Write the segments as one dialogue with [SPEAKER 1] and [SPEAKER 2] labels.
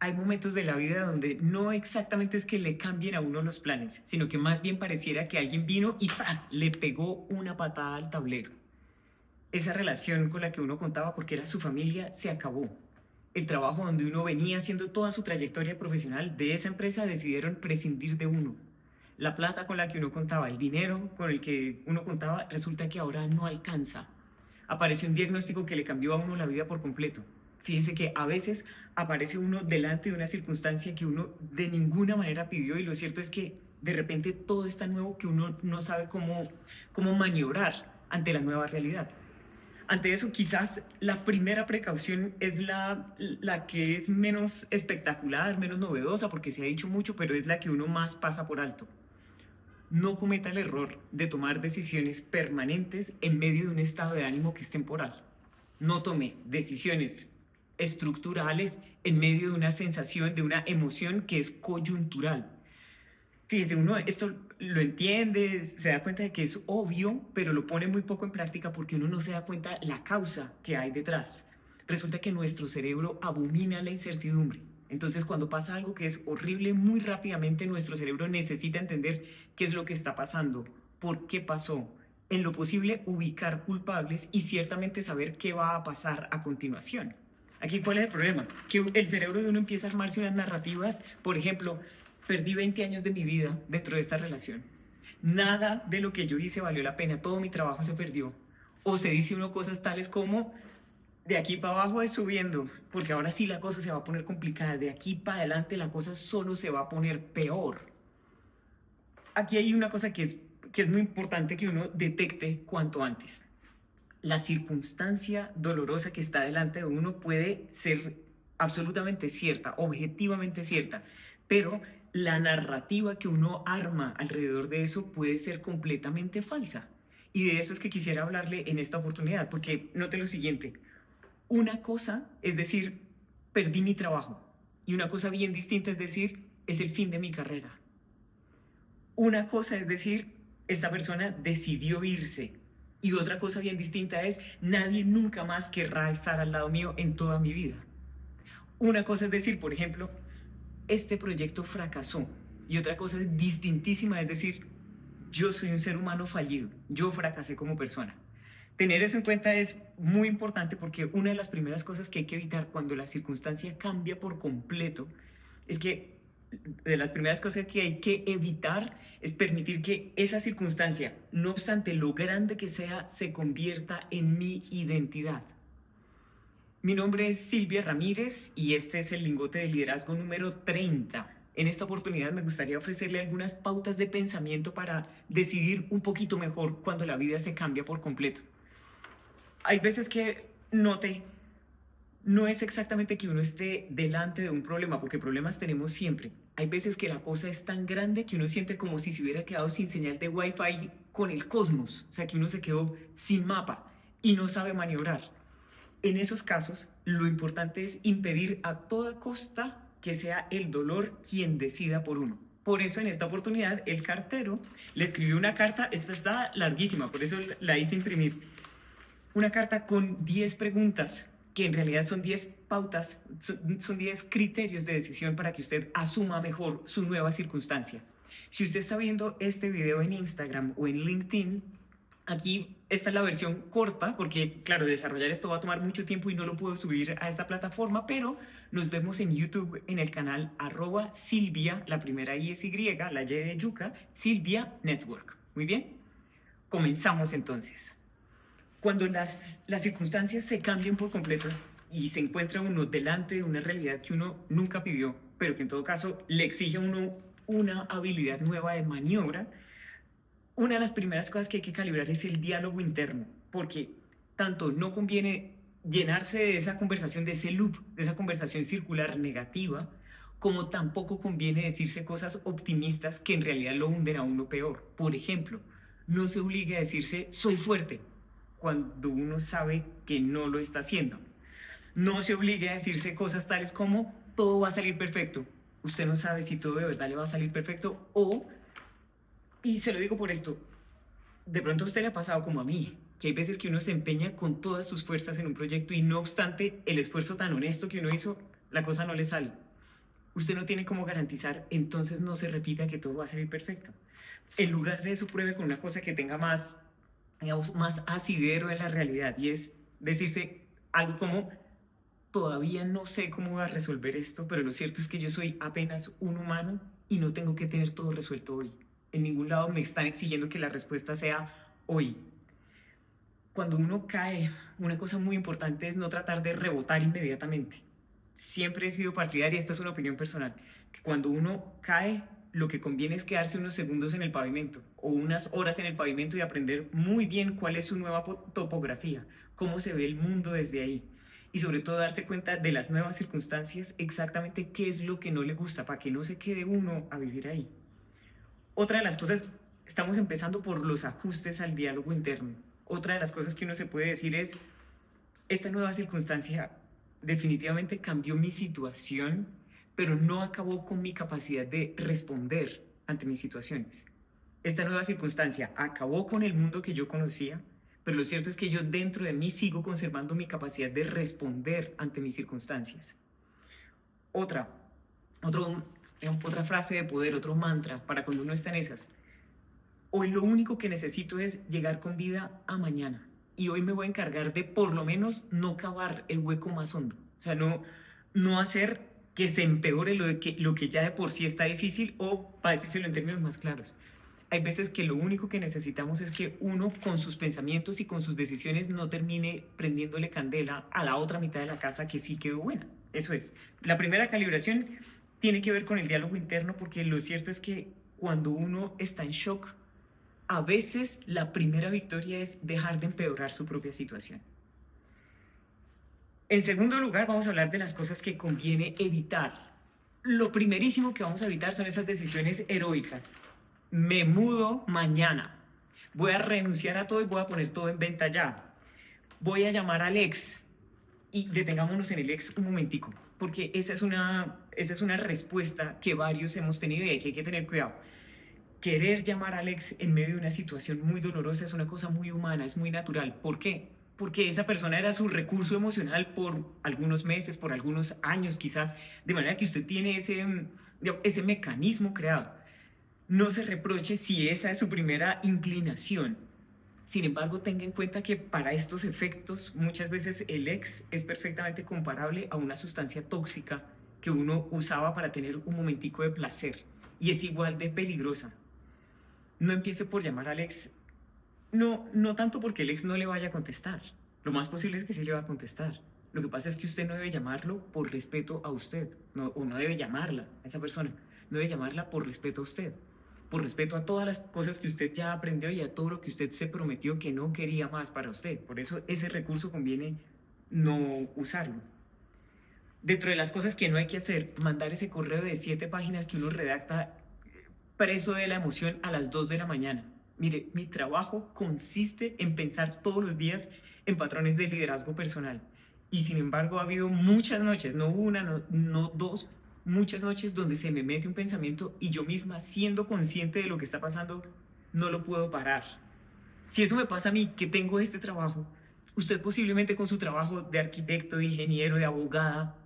[SPEAKER 1] Hay momentos de la vida donde no exactamente es que le cambien a uno los planes, sino que más bien pareciera que alguien vino y ¡pah! Le pegó una patada al tablero. Esa relación con la que uno contaba porque era su familia se acabó. El trabajo donde uno venía haciendo toda su trayectoria profesional de esa empresa decidieron prescindir de uno. La plata con la que uno contaba, el dinero con el que uno contaba, resulta que ahora no alcanza. Apareció un diagnóstico que le cambió a uno la vida por completo. Fíjese que a veces aparece uno delante de una circunstancia que uno de ninguna manera pidió y lo cierto es que de repente todo es tan nuevo que uno no sabe cómo maniobrar ante la nueva realidad. Ante eso, quizás la primera precaución es la que es menos espectacular, menos novedosa, porque se ha dicho mucho, pero es la que uno más pasa por alto. No cometa el error de tomar decisiones permanentes en medio de un estado de ánimo que es temporal. No tome decisiones estructurales en medio de una sensación, de una emoción que es coyuntural. Fíjese, uno esto lo entiende, se da cuenta de que es obvio, pero lo pone muy poco en práctica porque uno no se da cuenta la causa que hay detrás. Resulta que nuestro cerebro abomina la incertidumbre. Entonces, cuando pasa algo que es horrible, muy rápidamente nuestro cerebro necesita entender qué es lo que está pasando, por qué pasó, en lo posible ubicar culpables y ciertamente saber qué va a pasar a continuación. Aquí, ¿cuál es el problema? Que el cerebro de uno empieza a armarse unas narrativas, por ejemplo, perdí 20 años de mi vida dentro de esta relación. Nada de lo que yo hice valió la pena, todo mi trabajo se perdió. O se dice uno cosas tales como, de aquí para abajo es subiendo, porque ahora sí la cosa se va a poner complicada, de aquí para adelante la cosa solo se va a poner peor. Aquí hay una cosa que es muy importante que uno detecte cuanto antes. La circunstancia dolorosa que está delante de uno puede ser absolutamente cierta, objetivamente cierta, pero la narrativa que uno arma alrededor de eso puede ser completamente falsa. Y de eso es que quisiera hablarle en esta oportunidad, porque note lo siguiente, una cosa es decir, perdí mi trabajo, y una cosa bien distinta es decir, es el fin de mi carrera. Una cosa es decir, esta persona decidió irse. Y otra cosa bien distinta es, nadie nunca más querrá estar al lado mío en toda mi vida. Una cosa es decir, por ejemplo, este proyecto fracasó. Y otra cosa es distintísima, es decir, yo soy un ser humano fallido, yo fracasé como persona. Tener eso en cuenta es muy importante porque una de las primeras cosas que hay que evitar cuando la circunstancia cambia por completo es que de las primeras cosas que hay que evitar es permitir que esa circunstancia, no obstante lo grande que sea, se convierta en mi identidad. Mi nombre es Silvia Ramírez y este es el lingote de liderazgo número 30. En esta oportunidad me gustaría ofrecerle algunas pautas de pensamiento para decidir un poquito mejor cuando la vida se cambia por completo. Hay veces que note, no es exactamente que uno esté delante de un problema, porque problemas tenemos siempre. Hay veces que la cosa es tan grande que uno siente como si se hubiera quedado sin señal de wifi con el cosmos, o sea que uno se quedó sin mapa y no sabe maniobrar. En esos casos, lo importante es impedir a toda costa que sea el dolor quien decida por uno. Por eso en esta oportunidad el cartero le escribió una carta, esta está larguísima, por eso la hice imprimir, una carta con 10 preguntas que en realidad son 10 pautas, son 10 criterios de decisión para que usted asuma mejor su nueva circunstancia. Si usted está viendo este video en Instagram o en LinkedIn, aquí esta es la versión corta, porque claro, desarrollar esto va a tomar mucho tiempo y no lo puedo subir a esta plataforma, pero nos vemos en YouTube en el canal @Silvia, la primera I es Y, la Y de Yuca, Silvia Network. Muy bien, comenzamos entonces. Cuando las circunstancias se cambian por completo y se encuentra uno delante de una realidad que uno nunca pidió, pero que en todo caso le exige a uno una habilidad nueva de maniobra, una de las primeras cosas que hay que calibrar es el diálogo interno, porque tanto no conviene llenarse de esa conversación, de ese loop, de esa conversación circular negativa, como tampoco conviene decirse cosas optimistas que en realidad lo hunden a uno peor. Por ejemplo, no se obligue a decirse soy fuerte cuando uno sabe que no lo está haciendo. No se obligue a decirse cosas tales como todo va a salir perfecto. Usted no sabe si todo de verdad le va a salir perfecto o, y se lo digo por esto, de pronto a usted le ha pasado como a mí, que hay veces que uno se empeña con todas sus fuerzas en un proyecto y no obstante el esfuerzo tan honesto que uno hizo, la cosa no le sale. usted no tiene cómo garantizar, entonces no se repita que todo va a salir perfecto. En lugar de eso, pruebe con una cosa que tenga más, digamos, más asidero en la realidad, y es decirse algo como: todavía no sé cómo voy a resolver esto, pero lo cierto es que yo soy apenas un humano y no tengo que tener todo resuelto hoy. En ningún lado me están exigiendo que la respuesta sea hoy. Cuando uno cae, una cosa muy importante es no tratar de rebotar inmediatamente. Siempre he sido partidaria, esta es una opinión personal, que cuando uno cae, lo que conviene es quedarse unos segundos en el pavimento o unas horas en el pavimento y aprender muy bien cuál es su nueva topografía, cómo se ve el mundo desde ahí. Y sobre todo darse cuenta de las nuevas circunstancias, exactamente qué es lo que no le gusta, para que no se quede uno a vivir ahí. Otra de las cosas, estamos empezando por los ajustes al diálogo interno. Otra de las cosas que uno se puede decir es: esta nueva circunstancia definitivamente cambió mi situación, pero no acabó con mi capacidad de responder ante mis situaciones. Esta nueva circunstancia acabó con el mundo que yo conocía, pero lo cierto es que yo dentro de mí sigo conservando mi capacidad de responder ante mis circunstancias. Otra, otra frase de poder, otro mantra para cuando uno está en esas: hoy lo único que necesito es llegar con vida a mañana. Y hoy me voy a encargar de por lo menos no cavar el hueco más hondo. O sea, no hacer que se empeore lo que ya de por sí está difícil, o, para decírselo en términos más claros, hay veces que lo único que necesitamos es que uno con sus pensamientos y con sus decisiones no termine prendiéndole candela a la otra mitad de la casa que sí quedó buena. Eso es. La primera calibración tiene que ver con el diálogo interno, porque lo cierto es que cuando uno está en shock, a veces la primera victoria es dejar de empeorar su propia situación. En segundo lugar, vamos a hablar de las cosas que conviene evitar. Lo primerísimo que vamos a evitar son esas decisiones heroicas. Me mudo mañana. Voy a renunciar a todo y voy a poner todo en venta ya. Voy a llamar al ex. Y detengámonos en el ex un momentico, porque esa es una respuesta que varios hemos tenido y hay que tener cuidado. Querer llamar a Alex en medio de una situación muy dolorosa es una cosa muy humana, es muy natural. ¿Por qué? Porque esa persona era su recurso emocional por algunos meses, por algunos años quizás, de manera que usted tiene ese mecanismo creado. No se reproche si esa es su primera inclinación. Sin embargo, tenga en cuenta que para estos efectos muchas veces el ex es perfectamente comparable a una sustancia tóxica que uno usaba para tener un momentico de placer, y es igual de peligrosa. No empiece por llamar al ex, no tanto porque el ex no le vaya a contestar. Lo más posible es que sí le va a contestar. Lo que pasa es que usted no debe llamarlo por respeto a usted, o no debe llamarla a esa persona. No debe llamarla por respeto a usted, por respeto a todas las cosas que usted ya aprendió y a todo lo que usted se prometió que no quería más para usted. Por eso ese recurso conviene no usarlo. Dentro de las cosas que no hay que hacer, mandar ese correo de 7 páginas que uno redacta preso de la emoción a las 2 de la mañana. Mire, mi trabajo consiste en pensar todos los días en patrones de liderazgo personal. Y sin embargo ha habido muchas noches, no una, no dos, muchas noches donde se me mete un pensamiento y yo misma, siendo consciente de lo que está pasando, no lo puedo parar. Si eso me pasa a mí, que tengo este trabajo, usted posiblemente con su trabajo de arquitecto, de ingeniero, de abogada,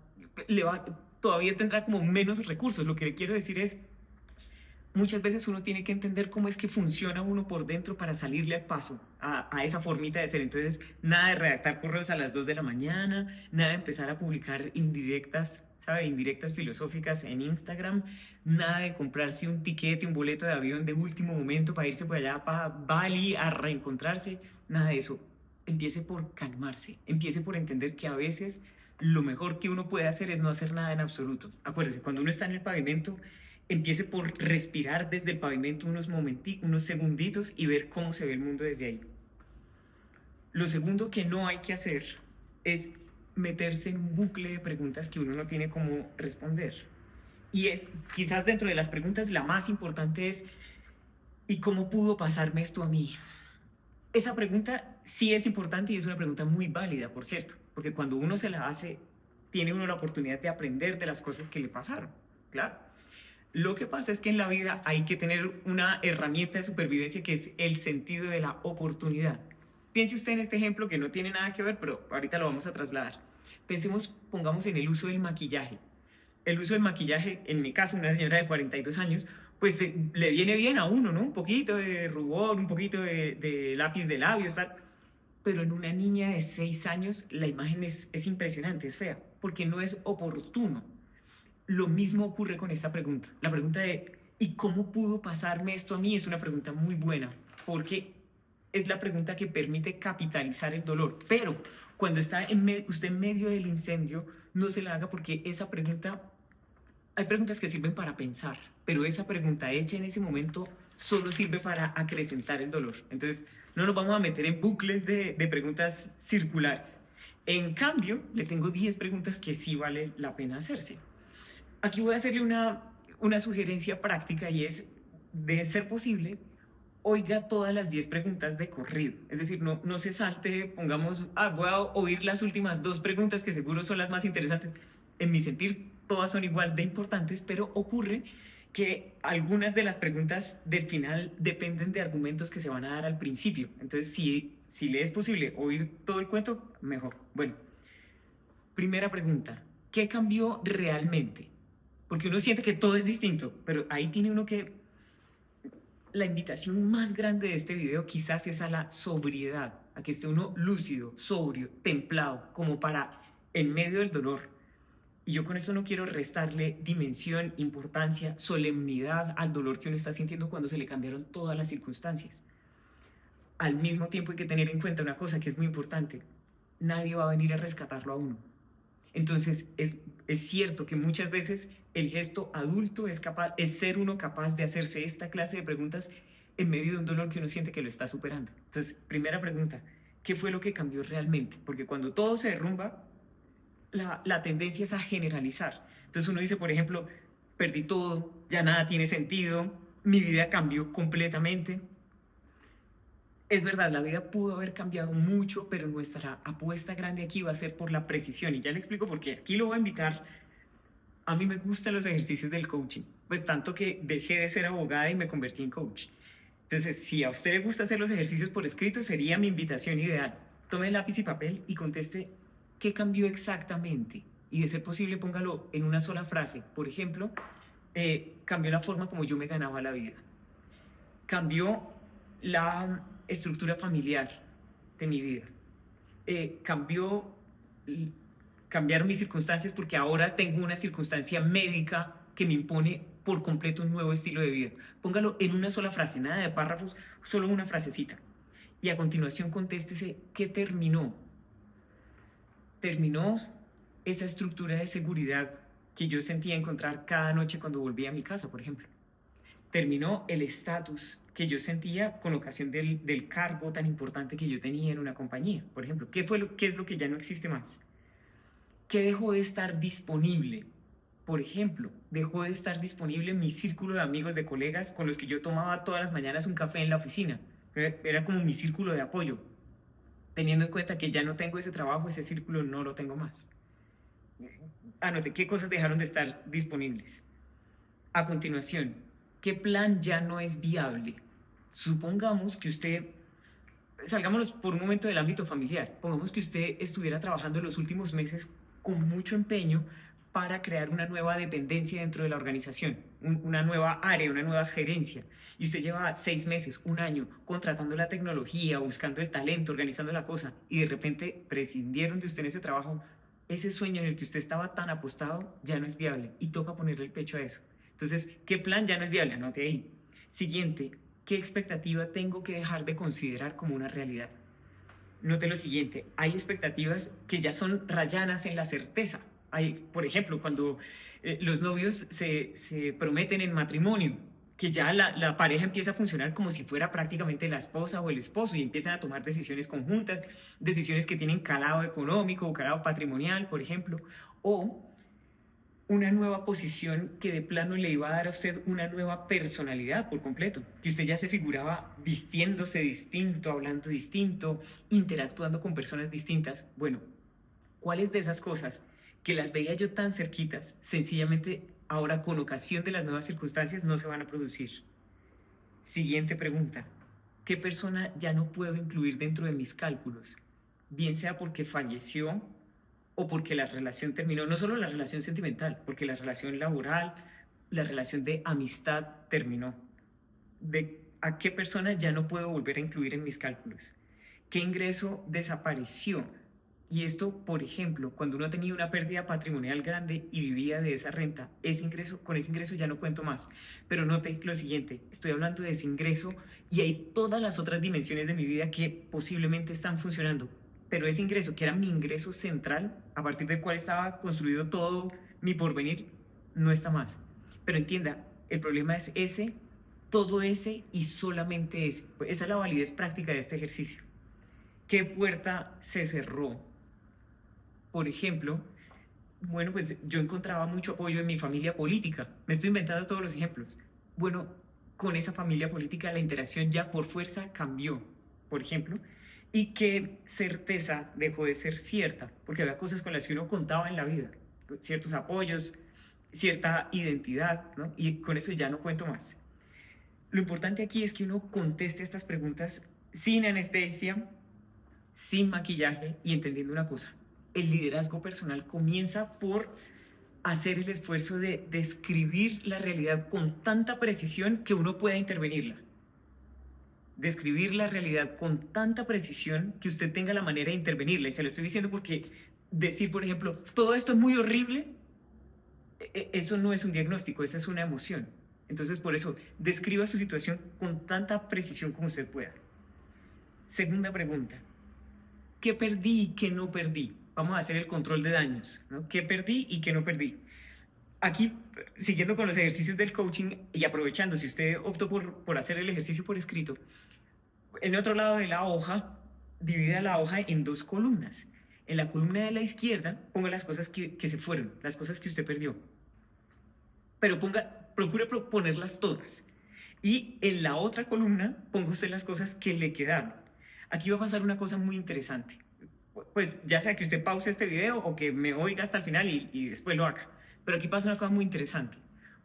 [SPEAKER 1] todavía tendrá como menos recursos. Lo que le quiero decir es: muchas veces uno tiene que entender cómo es que funciona uno por dentro para salirle al paso a esa formita de ser. Entonces, nada de redactar correos a las 2 de la mañana, nada de empezar a publicar indirectas, ¿sabe? Indirectas filosóficas en Instagram, nada de comprarse un tiquete, un boleto de avión de último momento para irse por allá para Bali a reencontrarse, nada de eso. Empiece por calmarse, empiece por entender que a veces lo mejor que uno puede hacer es no hacer nada en absoluto. Acuérdese, cuando uno está en el pavimento, empiece por respirar desde el pavimento unos segunditos y ver cómo se ve el mundo desde ahí. Lo segundo que no hay que hacer es meterse en un bucle de preguntas que uno no tiene cómo responder. Y es, quizás dentro de las preguntas, la más importante es: ¿y cómo pudo pasarme esto a mí? Esa pregunta sí es importante y es una pregunta muy válida, por cierto, porque cuando uno se la hace, tiene uno la oportunidad de aprender de las cosas que le pasaron, claro. Lo que pasa es que en la vida hay que tener una herramienta de supervivencia que es el sentido de la oportunidad. Piense usted en este ejemplo que no tiene nada que ver, pero ahorita lo vamos a trasladar. Pongamos en el uso del maquillaje. el uso del maquillaje, en mi caso, una señora de 42 años, pues le viene bien a uno, ¿no? Un poquito de rubor, un poquito de lápiz de labios, tal. Pero en una niña de 6 años la imagen es impresionante, es fea, porque no es oportuno. Lo mismo ocurre con esta pregunta. La pregunta de ¿y cómo pudo pasarme esto a mí? Es una pregunta muy buena, porque es la pregunta que permite capitalizar el dolor. Pero cuando está usted en medio del incendio, no se la haga, porque esa pregunta, hay preguntas que sirven para pensar, pero esa pregunta hecha en ese momento solo sirve para acrecentar el dolor. Entonces, no nos vamos a meter en bucles de preguntas circulares. En cambio, le tengo 10 preguntas que sí vale la pena hacerse. Aquí voy a hacerle una sugerencia práctica, y es, de ser posible, oiga todas las 10 preguntas de corrido. Es decir, no se salte, pongamos, voy a oír las últimas 2 preguntas que seguro son las más interesantes. En mi sentir, todas son igual de importantes, pero ocurre que algunas de las preguntas del final dependen de argumentos que se van a dar al principio. Entonces, si le es posible oír todo el cuento, mejor. Bueno, primera pregunta: ¿qué cambió realmente? Porque uno siente que todo es distinto, pero ahí tiene uno que... La invitación más grande de este video quizás es a la sobriedad, a que esté uno lúcido, sobrio, templado, como para en medio del dolor. Y yo con esto no quiero restarle dimensión, importancia, solemnidad al dolor que uno está sintiendo cuando se le cambiaron todas las circunstancias. Al mismo tiempo hay que tener en cuenta una cosa que es muy importante: nadie va a venir a rescatarlo a uno. Entonces es cierto que muchas veces el gesto adulto es ser uno capaz de hacerse esta clase de preguntas en medio de un dolor que uno siente que lo está superando. Entonces, primera pregunta: ¿qué fue lo que cambió realmente? Porque cuando todo se derrumba, la tendencia es a generalizar. Entonces uno dice, por ejemplo, perdí todo, ya nada tiene sentido, mi vida cambió completamente. Es verdad, la vida pudo haber cambiado mucho, pero nuestra apuesta grande aquí va a ser por la precisión. Y ya le explico por qué. Aquí lo voy a invitar. A mí me gustan los ejercicios del coaching, pues tanto que dejé de ser abogada y me convertí en coach. Entonces, si a usted le gusta hacer los ejercicios por escrito, sería mi invitación ideal. Tome lápiz y papel y conteste qué cambió exactamente. Y de ser posible, póngalo en una sola frase. Por ejemplo, cambió la forma como yo me ganaba la vida. Cambió la estructura familiar de mi vida. Cambió cambiaron mis circunstancias porque ahora tengo una circunstancia médica que me impone por completo un nuevo estilo de vida. Póngalo en una sola frase, nada de párrafos, solo una frasecita. Y a continuación contéstese qué terminó. Terminó esa estructura de seguridad que yo sentía encontrar cada noche cuando volvía a mi casa, por ejemplo. Terminó el estatus que yo sentía con ocasión del cargo tan importante que yo tenía en una compañía, por ejemplo. ¿Qué es lo que ya no existe más? ¿Qué dejó de estar disponible? Por ejemplo, dejó de estar disponible mi círculo de amigos, de colegas con los que yo tomaba todas las mañanas un café en la oficina. Era como mi círculo de apoyo. Teniendo en cuenta que ya no tengo ese trabajo, ese círculo no lo tengo más. Anote qué cosas dejaron de estar disponibles. A continuación, ¿qué plan ya no es viable? Supongamos que usted, salgámonos por un momento del ámbito familiar, pongamos que usted estuviera trabajando los últimos meses con mucho empeño para crear una nueva dependencia dentro de la organización, una nueva área, una nueva gerencia. Y usted lleva 6 meses, un año, contratando la tecnología, buscando el talento, organizando la cosa, y de repente prescindieron de usted en ese trabajo. Ese sueño en el que usted estaba tan apostado ya no es viable y toca ponerle el pecho a eso. Entonces, ¿qué plan ya no es viable? Anote ahí. Siguiente, ¿qué expectativa tengo que dejar de considerar como una realidad? Note lo siguiente: hay expectativas que ya son rayanas en la certeza. Hay, por ejemplo, cuando los novios se prometen en matrimonio, que ya la pareja empieza a funcionar como si fuera prácticamente la esposa o el esposo, y empiezan a tomar decisiones conjuntas, decisiones que tienen calado económico o calado patrimonial, por ejemplo, o una nueva posición que de plano le iba a dar a usted una nueva personalidad por completo, que usted ya se figuraba vistiéndose distinto, hablando distinto, interactuando con personas distintas. Bueno, ¿cuáles de esas cosas que las veía yo tan cerquitas, sencillamente ahora con ocasión de las nuevas circunstancias no se van a producir? Siguiente pregunta: ¿qué persona ya no puedo incluir dentro de mis cálculos? Bien sea porque falleció, o porque la relación terminó, no solo la relación sentimental, porque la relación laboral, la relación de amistad terminó. De a qué persona ya no puedo volver a incluir en mis cálculos, qué ingreso desapareció. Y esto, por ejemplo, cuando uno tenía una pérdida patrimonial grande y vivía de esa renta, ese ingreso, con ese ingreso ya no cuento más. Pero note lo siguiente, estoy hablando de ese ingreso y hay todas las otras dimensiones de mi vida que posiblemente están funcionando. Pero ese ingreso, que era mi ingreso central, a partir del cual estaba construido todo mi porvenir, no está más. Pero entienda, el problema es ese, todo ese y solamente ese. Esa es la validez práctica de este ejercicio. ¿Qué puerta se cerró? Por ejemplo, bueno, pues yo encontraba mucho apoyo en mi familia política. Me estoy inventando todos los ejemplos. Bueno, con esa familia política la interacción ya por fuerza cambió, por ejemplo, y qué certeza dejó de ser cierta, porque había cosas con las que uno contaba en la vida, ciertos apoyos, cierta identidad, ¿no? Y con eso ya no cuento más. Lo importante aquí es que uno conteste estas preguntas sin anestesia, sin maquillaje y entendiendo una cosa. El liderazgo personal comienza por hacer el esfuerzo de describir la realidad con tanta precisión que uno pueda intervenirla. Describir la realidad con tanta precisión que usted tenga la manera de intervenirla. Y se lo estoy diciendo porque decir, por ejemplo, todo esto es muy horrible, eso no es un diagnóstico, esa es una emoción. Entonces, por eso, describa su situación con tanta precisión como usted pueda. Segunda pregunta. ¿Qué perdí y qué no perdí? Vamos a hacer el control de daños, ¿no? ¿Qué perdí y qué no perdí? Aquí, siguiendo con los ejercicios del coaching y aprovechando, si usted optó por hacer el ejercicio por escrito, en el otro lado de la hoja, divida la hoja en dos columnas. En la columna de la izquierda, ponga las cosas que se fueron, las cosas que usted perdió. Pero procure ponerlas todas. Y en la otra columna, ponga usted las cosas que le quedaron. Aquí va a pasar una cosa muy interesante. Pues ya sea que usted pause este video o que me oiga hasta el final y después lo haga. Pero aquí pasa una cosa muy interesante.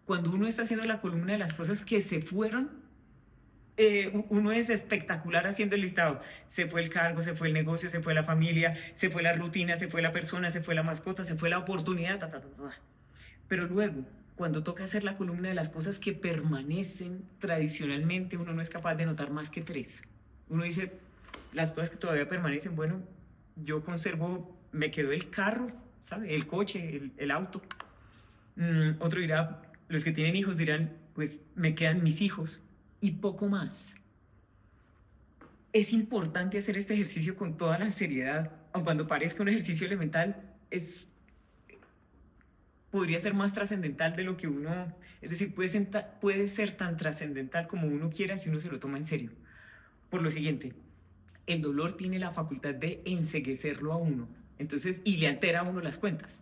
[SPEAKER 1] Cuando uno está haciendo la columna de las cosas que se fueron, uno es espectacular haciendo el listado. Se fue el cargo, se fue el negocio, se fue la familia, se fue la rutina, se fue la persona, se fue la mascota, se fue la oportunidad, Pero luego, cuando toca hacer la columna de las cosas que permanecen tradicionalmente, uno no es capaz de notar más que tres. Uno dice, las cosas que todavía permanecen, bueno, yo conservo, me quedó el carro, ¿sabe? El coche, el auto. Otro dirá, los que tienen hijos dirán, pues me quedan mis hijos y poco más. Es importante hacer este ejercicio con toda la seriedad, aun cuando parezca un ejercicio elemental, podría ser más trascendental de lo que uno, es decir, puede ser tan trascendental como uno quiera si uno se lo toma en serio. Por lo siguiente, el dolor tiene la facultad de enceguecerlo a uno, entonces, y le altera a uno las cuentas.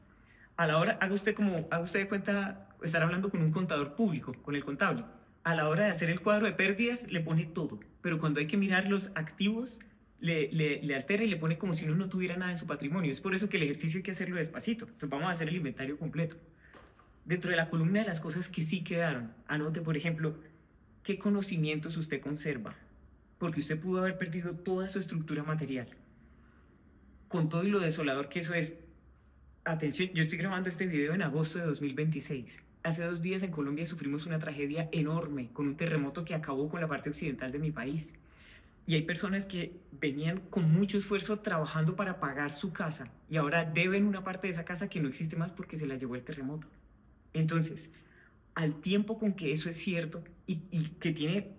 [SPEAKER 1] A la hora, haga usted de cuenta estar hablando con un contador público, con el contable. A la hora de hacer el cuadro de pérdidas, le pone todo, pero cuando hay que mirar los activos, le altera y le pone como si uno no tuviera nada en su patrimonio. Es por eso que el ejercicio hay que hacerlo despacito. Entonces vamos a hacer el inventario completo. Dentro de la columna de las cosas que sí quedaron, anote, por ejemplo, qué conocimientos usted conserva, porque usted pudo haber perdido toda su estructura material. Con todo y lo desolador que eso es, atención, yo estoy grabando este video en agosto de 2026. Hace 2 días en Colombia sufrimos una tragedia enorme con un terremoto que acabó con la parte occidental de mi país. Y hay personas que venían con mucho esfuerzo trabajando para pagar su casa y ahora deben una parte de esa casa que no existe más porque se la llevó el terremoto. Entonces, al tiempo con que eso es cierto y que tiene,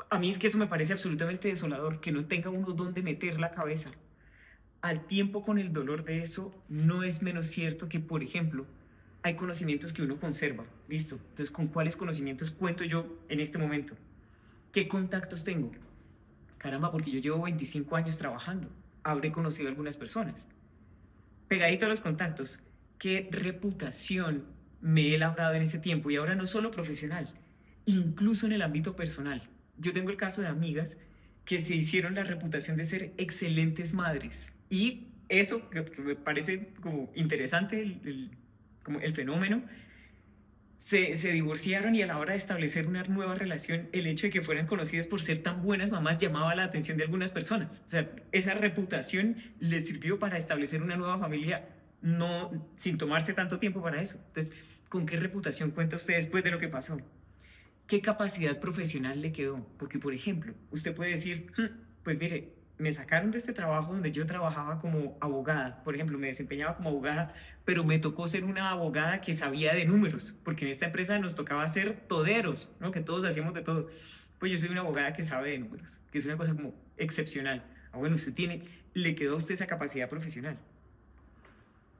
[SPEAKER 1] a mí es que eso me parece absolutamente desolador, que no tenga uno dónde meter la cabeza. Al tiempo con el dolor de eso, no es menos cierto que, por ejemplo, hay conocimientos que uno conserva. Listo. Entonces, ¿con cuáles conocimientos cuento yo en este momento? ¿Qué contactos tengo? Caramba, porque yo llevo 25 años trabajando. Habré conocido a algunas personas. Pegadito a los contactos, ¿qué reputación me he labrado en ese tiempo? Y ahora no solo profesional, incluso en el ámbito personal. Yo tengo el caso de amigas que se hicieron la reputación de ser excelentes madres. Y eso, que me parece como interesante, como el fenómeno, se divorciaron y a la hora de establecer una nueva relación, el hecho de que fueran conocidas por ser tan buenas mamás llamaba la atención de algunas personas. O sea, esa reputación les sirvió para establecer una nueva familia no, sin tomarse tanto tiempo para eso. Entonces, ¿con qué reputación cuenta usted después de lo que pasó? ¿Qué capacidad profesional le quedó? Porque, por ejemplo, usted puede decir, pues mire, me sacaron de este trabajo donde yo trabajaba como abogada, por ejemplo, me desempeñaba como abogada, pero me tocó ser una abogada que sabía de números, porque en esta empresa nos tocaba ser toderos, ¿no? Que todos hacíamos de todo. Pues yo soy una abogada que sabe de números, que es una cosa como excepcional. Ah, bueno, usted tiene, le quedó a usted esa capacidad profesional.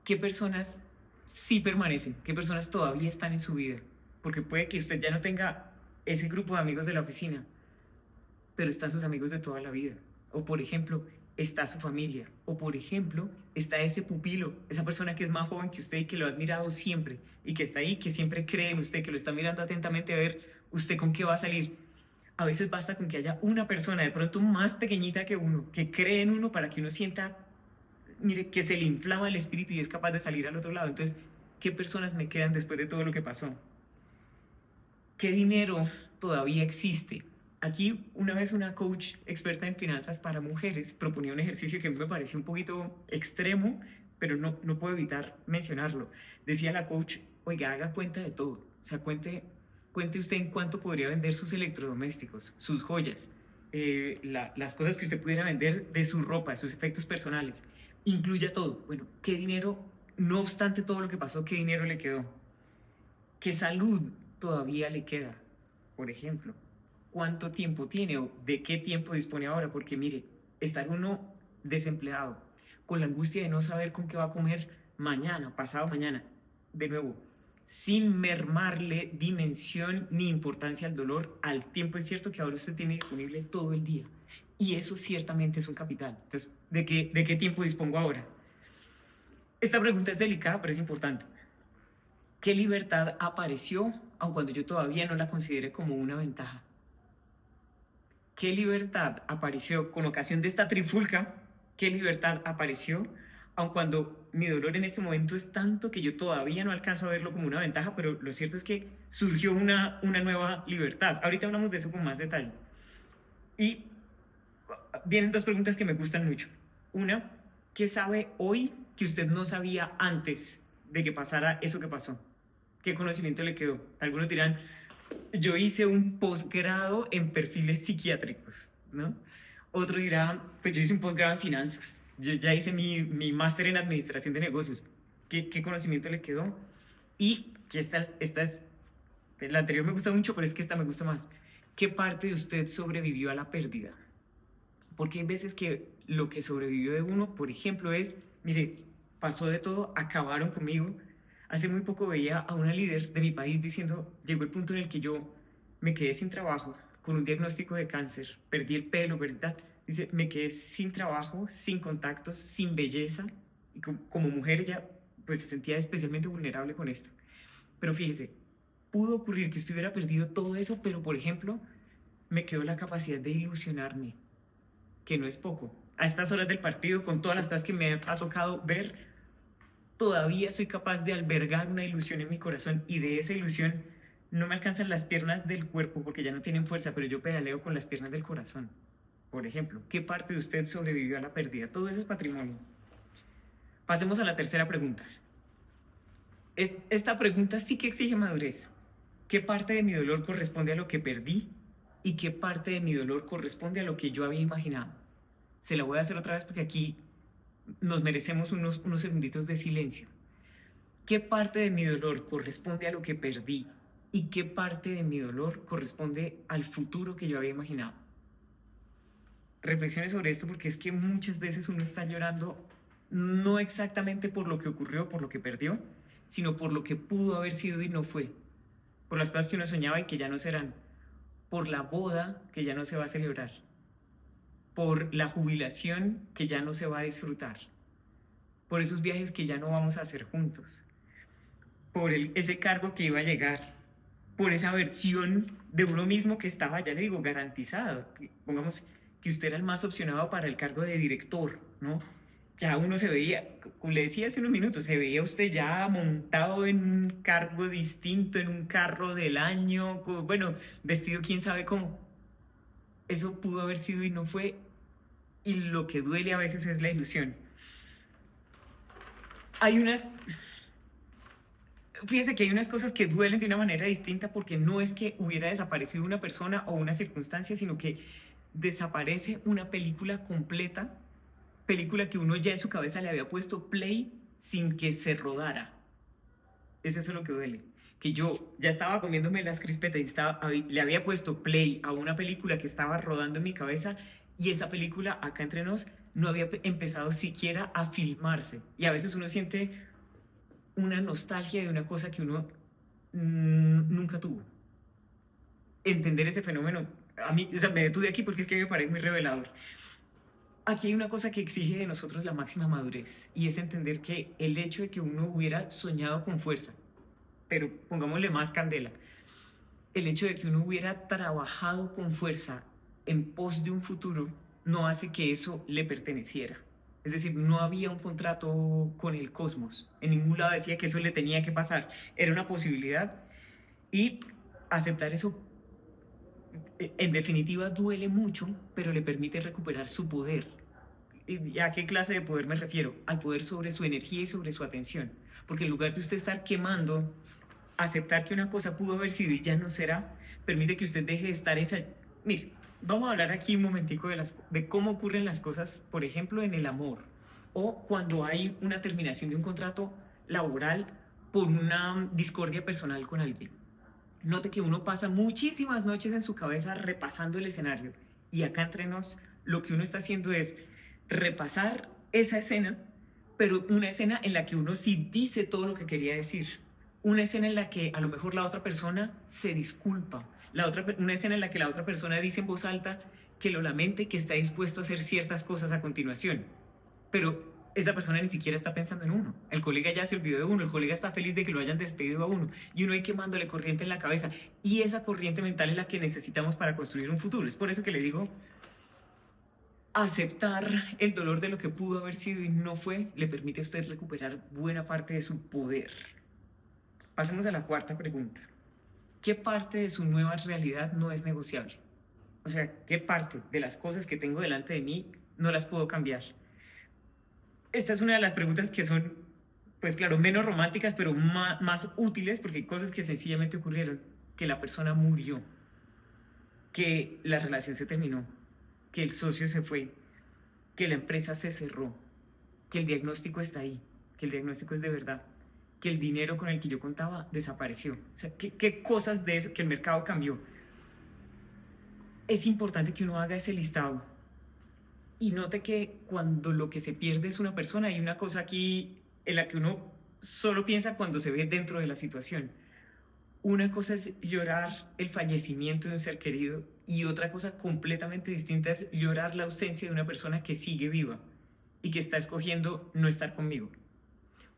[SPEAKER 1] ¿Qué personas sí permanecen? ¿Qué personas todavía están en su vida? Porque puede que usted ya no tenga ese grupo de amigos de la oficina, pero están sus amigos de toda la vida. O por ejemplo, está su familia. O por ejemplo, está ese pupilo, esa persona que es más joven que usted y que lo ha admirado siempre y que está ahí, que siempre cree en usted, que lo está mirando atentamente a ver usted con qué va a salir. A veces basta con que haya una persona de pronto más pequeñita que uno, que cree en uno para que uno sienta, mire, que se le inflama el espíritu y es capaz de salir al otro lado. Entonces, ¿qué personas me quedan después de todo lo que pasó? ¿Qué dinero todavía existe? Aquí una vez una coach experta en finanzas para mujeres proponía un ejercicio que a mí me pareció un poquito extremo, pero no puedo evitar mencionarlo. Decía la coach, oiga, haga cuenta de todo. O sea, cuente usted en cuánto podría vender sus electrodomésticos, sus joyas, las cosas que usted pudiera vender de su ropa, de sus efectos personales. Incluya todo. Bueno, ¿qué dinero, no obstante todo lo que pasó, qué dinero le quedó? ¿Qué salud todavía le queda? Por ejemplo, ¿cuánto tiempo tiene o de qué tiempo dispone ahora? Porque mire, estar uno desempleado, con la angustia de no saber con qué va a comer mañana, pasado mañana, de nuevo, sin mermarle dimensión ni importancia al dolor, al tiempo es cierto que ahora usted tiene disponible todo el día. Y eso ciertamente es un capital. Entonces, de qué tiempo dispongo ahora? Esta pregunta es delicada, pero es importante. ¿Qué libertad apareció, aun cuando yo todavía no la considere como una ventaja? ¿Qué libertad apareció con ocasión de esta trifulca? ¿Qué libertad apareció, aun cuando mi dolor en este momento es tanto que yo todavía no alcanzo a verlo como una ventaja, pero lo cierto es que surgió una nueva libertad? Ahorita hablamos de eso con más detalle. Y vienen dos preguntas que me gustan mucho. Una, ¿qué sabe hoy que usted no sabía antes de que pasara eso que pasó? ¿Qué conocimiento le quedó? Algunos dirán, yo hice un posgrado en perfiles psiquiátricos, ¿no? Otro dirá, pues yo hice un posgrado en finanzas, yo ya hice mi máster en administración de negocios. ¿Qué conocimiento le quedó? Y que esta es, la anterior me gusta mucho, pero es que esta me gusta más. ¿Qué parte de usted sobrevivió a la pérdida? Porque hay veces que lo que sobrevivió de uno, por ejemplo, es, mire, pasó de todo, acabaron conmigo. Hace muy poco veía a una líder de mi país diciendo, llegó el punto en el que yo me quedé sin trabajo, con un diagnóstico de cáncer, perdí el pelo, ¿verdad? Dice, me quedé sin trabajo, sin contactos, sin belleza. Y como mujer ella pues se sentía especialmente vulnerable con esto. Pero fíjese, pudo ocurrir que usted hubiera perdido todo eso, pero por ejemplo, me quedó la capacidad de ilusionarme, que no es poco. A estas horas del partido, con todas las cosas que me ha tocado ver, todavía soy capaz de albergar una ilusión en mi corazón y de esa ilusión no me alcanzan las piernas del cuerpo porque ya no tienen fuerza, pero yo pedaleo con las piernas del corazón. Por ejemplo, ¿qué parte de usted sobrevivió a la pérdida? Todo eso es patrimonio. Pasemos a la tercera pregunta. Esta pregunta sí que exige madurez. ¿Qué parte de mi dolor corresponde a lo que perdí y qué parte de mi dolor corresponde a lo que yo había imaginado? Se la voy a hacer otra vez porque aquí nos merecemos unos segunditos de silencio. ¿Qué parte de mi dolor corresponde a lo que perdí y qué parte de mi dolor corresponde al futuro que yo había imaginado? Reflexione sobre esto porque es que muchas veces uno está llorando no exactamente por lo que ocurrió, por lo que perdió, sino por lo que pudo haber sido y no fue, por las cosas que uno soñaba y que ya no serán, por la boda que ya no se va a celebrar, por la jubilación que ya no se va a disfrutar, por esos viajes que ya no vamos a hacer juntos, por ese cargo que iba a llegar, por esa versión de uno mismo que estaba, ya le digo, garantizado. Pongamos que usted era el más opcionado para el cargo de director, ¿no? Ya uno se veía, como le decía hace unos minutos, se veía usted ya montado en un cargo distinto, en un carro del año, bueno, vestido quién sabe cómo. Eso pudo haber sido y no fue, y lo que duele a veces es la ilusión. Hay unas, fíjese que hay unas cosas que duelen de una manera distinta porque no es que hubiera desaparecido una persona o una circunstancia, sino que desaparece una película completa, película que uno ya en su cabeza le había puesto play sin que se rodara. Es eso lo que duele. Que yo ya estaba comiéndome las crispetas y le había puesto play a una película que estaba rodando en mi cabeza y esa película, acá entre nos, no había empezado siquiera a filmarse. Y a veces uno siente una nostalgia de una cosa que uno nunca tuvo. Entender ese fenómeno, a mí, o sea, me detuve aquí porque es que me parece muy revelador. Aquí hay una cosa que exige de nosotros la máxima madurez y es entender que el hecho de que uno hubiera soñado con fuerza, pero pongámosle más candela, el hecho de que uno hubiera trabajado con fuerza en pos de un futuro no hace que eso le perteneciera. Es decir, no había un contrato con el cosmos. En ningún lado decía que eso le tenía que pasar. Era una posibilidad y aceptar eso, en definitiva, duele mucho, pero le permite recuperar su poder. ¿Y a qué clase de poder me refiero? Al poder sobre su energía y sobre su atención. Porque en lugar de usted estar quemando, aceptar que una cosa pudo haber sido y ya no será, permite que usted deje de estar esa... Mire, vamos a hablar aquí un momentico de cómo ocurren las cosas, por ejemplo, en el amor o cuando hay una terminación de un contrato laboral por una discordia personal con alguien. Note que uno pasa muchísimas noches en su cabeza repasando el escenario y acá entre nos lo que uno está haciendo es repasar esa escena, pero una escena en la que uno sí dice todo lo que quería decir. Una escena en la que a lo mejor la otra persona se disculpa. Una escena en la que la otra persona dice en voz alta que lo lamente, que está dispuesto a hacer ciertas cosas a continuación. Pero esa persona ni siquiera está pensando en uno. El colega ya se olvidó de uno, el colega está feliz de que lo hayan despedido a uno y uno ahí quemándole corriente en la cabeza. Y esa corriente mental es la que necesitamos para construir un futuro. Es por eso que le digo, aceptar el dolor de lo que pudo haber sido y no fue, le permite a usted recuperar buena parte de su poder. Pasemos a la cuarta pregunta. ¿Qué parte de su nueva realidad no es negociable? O sea, ¿qué parte de las cosas que tengo delante de mí no las puedo cambiar? Esta es una de las preguntas que son, pues claro, menos románticas, pero más útiles, porque hay cosas que sencillamente ocurrieron. Que la persona murió, que la relación se terminó, que el socio se fue, que la empresa se cerró, que el diagnóstico está ahí, que el diagnóstico es de verdad, que el dinero con el que yo contaba desapareció. O sea, ¿qué cosas de eso, que el mercado cambió? Es importante que uno haga ese listado y note que cuando lo que se pierde es una persona, hay una cosa aquí en la que uno solo piensa cuando se ve dentro de la situación. Una cosa es llorar el fallecimiento de un ser querido y otra cosa completamente distinta es llorar la ausencia de una persona que sigue viva y que está escogiendo no estar conmigo.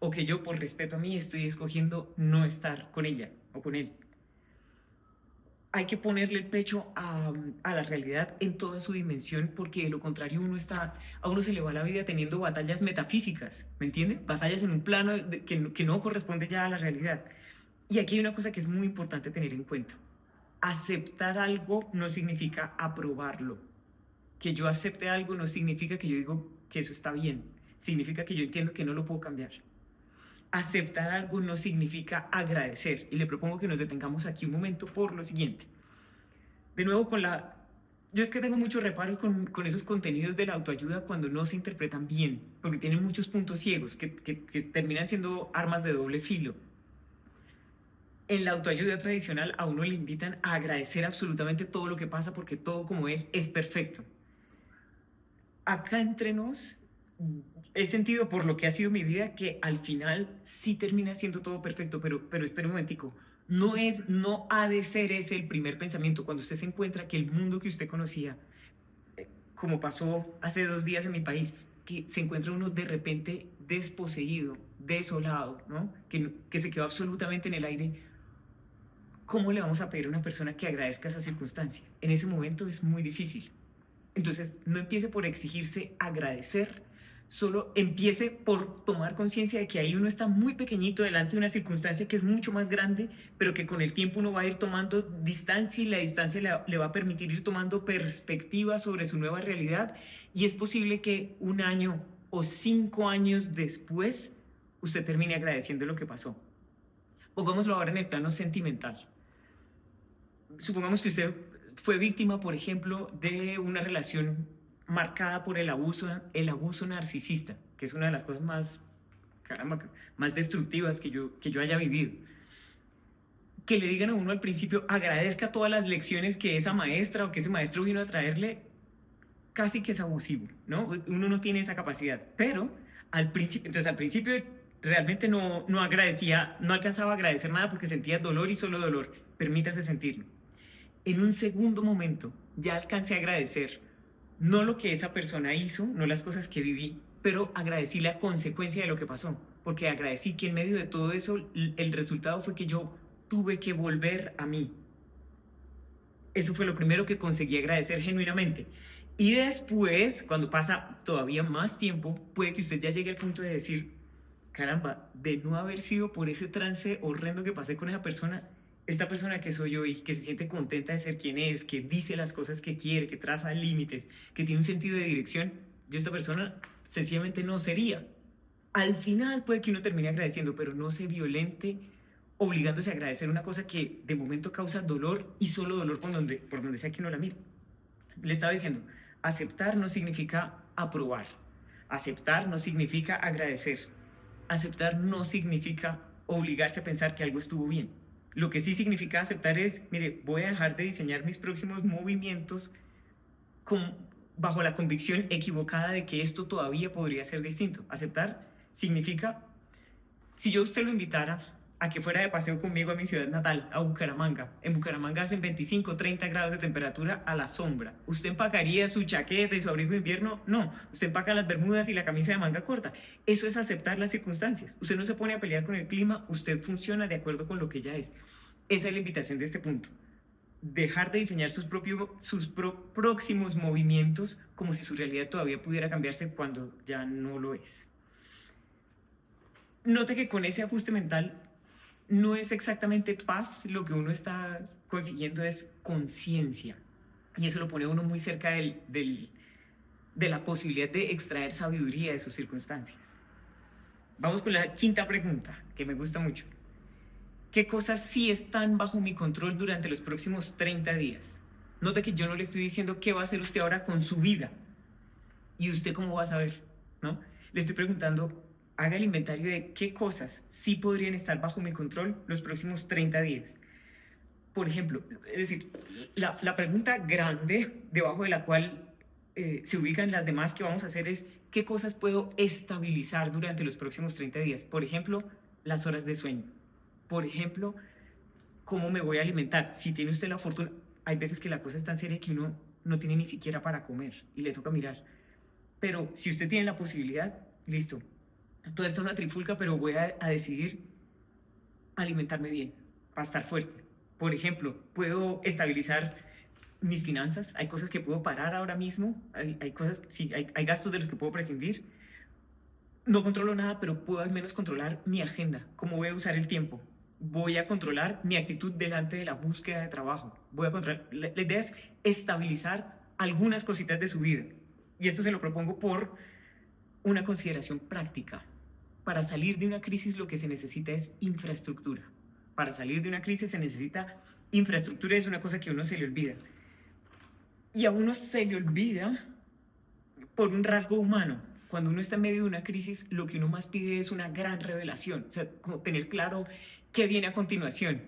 [SPEAKER 1] O que yo, por respeto a mí, estoy escogiendo no estar con ella o con él. Hay que ponerle el pecho a la realidad en toda su dimensión, porque de lo contrario a uno se le va la vida teniendo batallas metafísicas, ¿me entiende? Batallas en un plano que no corresponde ya a la realidad. Y aquí hay una cosa que es muy importante tener en cuenta. Aceptar algo no significa aprobarlo. Que yo acepte algo no significa que yo digo que eso está bien. Significa que yo entiendo que no lo puedo cambiar. Aceptar algo no significa agradecer. Y le propongo que nos detengamos aquí un momento por lo siguiente. De nuevo Yo es que tengo muchos reparos con esos contenidos de la autoayuda cuando no se interpretan bien, porque tienen muchos puntos ciegos que terminan siendo armas de doble filo. En la autoayuda tradicional a uno le invitan a agradecer absolutamente todo lo que pasa porque todo como es perfecto. Acá entre nos he sentido por lo que ha sido mi vida que al final sí termina siendo todo perfecto, pero espera un momentico. No ha de ser ese el primer pensamiento. Cuando usted se encuentra que el mundo que usted conocía, como pasó hace 2 días en mi país, que se encuentra uno de repente desposeído, desolado, ¿no? Que se quedó absolutamente en el aire. ¿Cómo le vamos a pedir a una persona que agradezca esa circunstancia? En ese momento es muy difícil. Entonces, no empiece por exigirse agradecer, solo empiece por tomar conciencia de que ahí uno está muy pequeñito delante de una circunstancia que es mucho más grande, pero que con el tiempo uno va a ir tomando distancia y la distancia le va a permitir ir tomando perspectiva sobre su nueva realidad y es posible que 1 año o 5 años después usted termine agradeciendo lo que pasó. Pongámoslo ahora en el plano sentimental. Supongamos que usted fue víctima, por ejemplo, de una relación marcada por el abuso narcisista, que es una de las cosas más, caramba, más destructivas que yo haya vivido. Que le digan a uno al principio, agradezca todas las lecciones que esa maestra o que ese maestro vino a traerle, casi que es abusivo, ¿no? Uno no tiene esa capacidad, pero al principio realmente no agradecía, no alcanzaba a agradecer nada porque sentía dolor y solo dolor. Permítase sentirlo. En un segundo momento ya alcancé a agradecer no lo que esa persona hizo, no las cosas que viví, pero agradecí la consecuencia de lo que pasó, porque agradecí que en medio de todo eso el resultado fue que yo tuve que volver a mí. Eso fue lo primero que conseguí agradecer genuinamente. Y después, cuando pasa todavía más tiempo, puede que usted ya llegue al punto de decir, caramba, de no haber sido por ese trance horrendo que pasé con esa persona, esta persona que soy hoy, que se siente contenta de ser quien es, que dice las cosas que quiere, que traza límites, que tiene un sentido de dirección, yo esta persona sencillamente no sería. Al final puede que uno termine agradeciendo, pero no se violente obligándose a agradecer una cosa que de momento causa dolor y solo dolor por donde sea que uno la mire. Le estaba diciendo, aceptar no significa aprobar, aceptar no significa agradecer, aceptar no significa obligarse a pensar que algo estuvo bien. Lo que sí significa aceptar es, mire, voy a dejar de diseñar mis próximos movimientos bajo la convicción equivocada de que esto todavía podría ser distinto. Aceptar significa, si yo a usted lo invitara a que fuera de paseo conmigo a mi ciudad natal, a Bucaramanga. En Bucaramanga hacen 25, 30 grados de temperatura a la sombra. ¿Usted empacaría su chaqueta y su abrigo de invierno? No. Usted empaca las bermudas y la camisa de manga corta. Eso es aceptar las circunstancias. Usted no se pone a pelear con el clima, usted funciona de acuerdo con lo que ya es. Esa es la invitación de este punto. Dejar de diseñar sus próximos movimientos como si su realidad todavía pudiera cambiarse cuando ya no lo es. Note que con ese ajuste mental no es exactamente paz, lo que uno está consiguiendo es conciencia. Y eso lo pone a uno muy cerca de la posibilidad de extraer sabiduría de sus circunstancias. Vamos con la quinta pregunta, que me gusta mucho. ¿Qué cosas sí están bajo mi control durante los próximos 30 días? Note que yo no le estoy diciendo qué va a hacer usted ahora con su vida. ¿Y usted cómo va a saber? ¿No? Le estoy preguntando, haga el inventario de qué cosas sí podrían estar bajo mi control los próximos 30 días. Por ejemplo, es decir, la pregunta grande debajo de la cual se ubican las demás que vamos a hacer es qué cosas puedo estabilizar durante los próximos 30 días. Por ejemplo, las horas de sueño. Por ejemplo, cómo me voy a alimentar. Si tiene usted la fortuna, hay veces que la cosa es tan seria que uno no tiene ni siquiera para comer y le toca mirar. Pero si usted tiene la posibilidad, listo. Todo esto es una trifulca, pero voy a decidir alimentarme bien, para estar fuerte. Por ejemplo, puedo estabilizar mis finanzas, hay cosas que puedo parar ahora mismo, hay cosas, sí, hay gastos de los que puedo prescindir. No controlo nada, pero puedo al menos controlar mi agenda, cómo voy a usar el tiempo. Voy a controlar mi actitud delante de la búsqueda de trabajo. La idea es estabilizar algunas cositas de su vida. Y esto se lo propongo por una consideración práctica. Para salir de una crisis lo que se necesita es infraestructura. Para salir de una crisis se necesita infraestructura, es una cosa que a uno se le olvida. Y a uno se le olvida por un rasgo humano. Cuando uno está en medio de una crisis, lo que uno más pide es una gran revelación. O sea, como tener claro qué viene a continuación.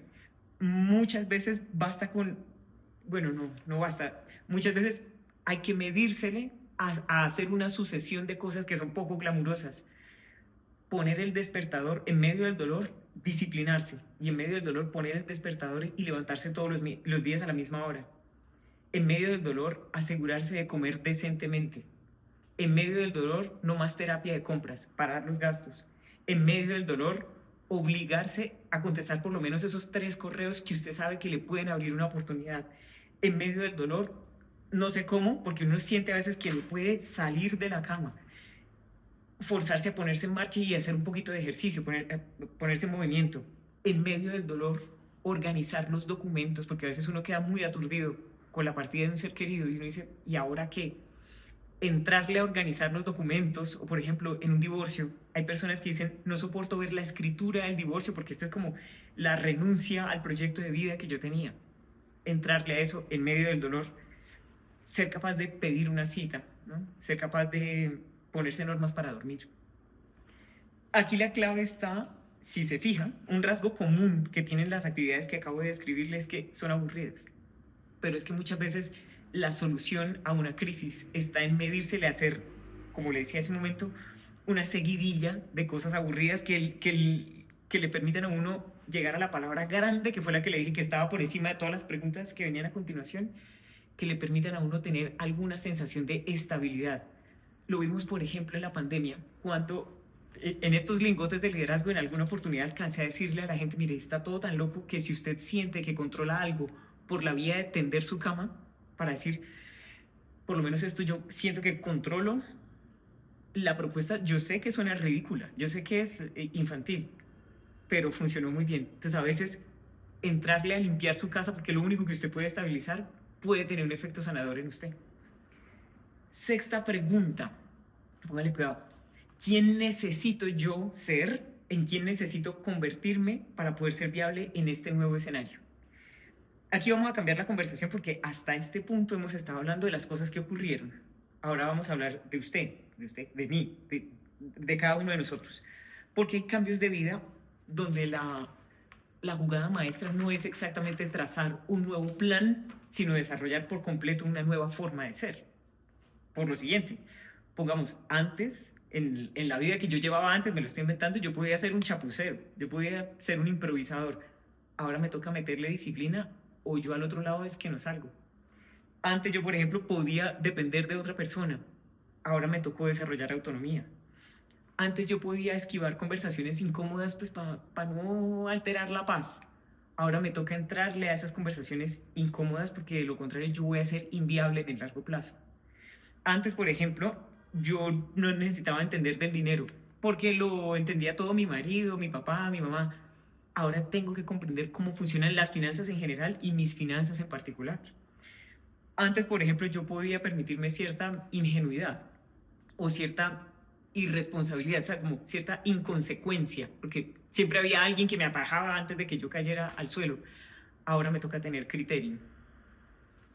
[SPEAKER 1] Muchas veces basta con... Bueno, no basta. Muchas veces hay que medírsele a hacer una sucesión de cosas que son poco glamurosas. Poner el despertador en medio del dolor, disciplinarse. Y en medio del dolor poner el despertador y levantarse todos los días a la misma hora. En medio del dolor, asegurarse de comer decentemente. En medio del dolor, no más terapia de compras, parar los gastos. En medio del dolor, obligarse a contestar por lo menos esos 3 correos que usted sabe que le pueden abrir una oportunidad. En medio del dolor, no sé cómo, porque uno siente a veces que no puede salir de la cama. Forzarse a ponerse en marcha y hacer un poquito de ejercicio, ponerse en movimiento. En medio del dolor, organizar los documentos, porque a veces uno queda muy aturdido con la partida de un ser querido y uno dice, ¿y ahora qué? Entrarle a organizar los documentos, o por ejemplo, en un divorcio, Hay personas que dicen, no soporto ver la escritura del divorcio porque esta es como la renuncia al proyecto de vida que yo tenía. Entrarle a eso en medio del dolor, ser capaz de pedir una cita, ¿no? Ser capaz de ponerse normas para dormir. Aquí la clave está, si se fija, un rasgo común que tienen las actividades que acabo de describirles es que son aburridas. Pero es que muchas veces la solución a una crisis está en medírsele a hacer, como le decía hace un momento, una seguidilla de cosas aburridas que le permitan a uno llegar a la palabra grande, que fue la que le dije que estaba por encima de todas las preguntas que venían a continuación, que le permitan a uno tener alguna sensación de estabilidad. Lo vimos, por ejemplo, en la pandemia, cuando en estos lingotes de liderazgo en alguna oportunidad alcancé a decirle a la gente, mire, está todo tan loco que si usted siente que controla algo por la vía de tender su cama, para decir, por lo menos esto yo siento que controlo, la propuesta, yo sé que suena ridícula, yo sé que es infantil, pero funcionó muy bien. Entonces a veces entrarle a limpiar su casa, porque lo único que usted puede estabilizar, puede tener un efecto sanador en usted. Sexta pregunta, póngale cuidado. ¿Quién necesito yo ser? ¿En quién necesito convertirme para poder ser viable en este nuevo escenario? Aquí vamos a cambiar la conversación porque hasta este punto hemos estado hablando de las cosas que ocurrieron. Ahora vamos a hablar de usted, de mí, de cada uno de nosotros. Porque hay cambios de vida donde la jugada maestra no es exactamente trazar un nuevo plan, sino desarrollar por completo una nueva forma de ser. Por lo siguiente, pongamos, antes, en la vida que yo llevaba antes, me lo estoy inventando, yo podía ser un chapucero, yo podía ser un improvisador. Ahora me toca meterle disciplina o yo al otro lado es que no salgo. Antes yo, por ejemplo, podía depender de otra persona. Ahora me tocó desarrollar autonomía. Antes yo podía esquivar conversaciones incómodas pues para no alterar la paz. Ahora me toca entrarle a esas conversaciones incómodas porque de lo contrario yo voy a ser inviable en el largo plazo. Antes, por ejemplo, yo no necesitaba entender del dinero porque lo entendía todo mi marido, mi papá, mi mamá. Ahora tengo que comprender cómo funcionan las finanzas en general y mis finanzas en particular. Antes, por ejemplo, yo podía permitirme cierta ingenuidad o cierta irresponsabilidad, o sea, como cierta inconsecuencia, porque siempre había alguien que me atajaba antes de que yo cayera al suelo. Ahora me toca tener criterio.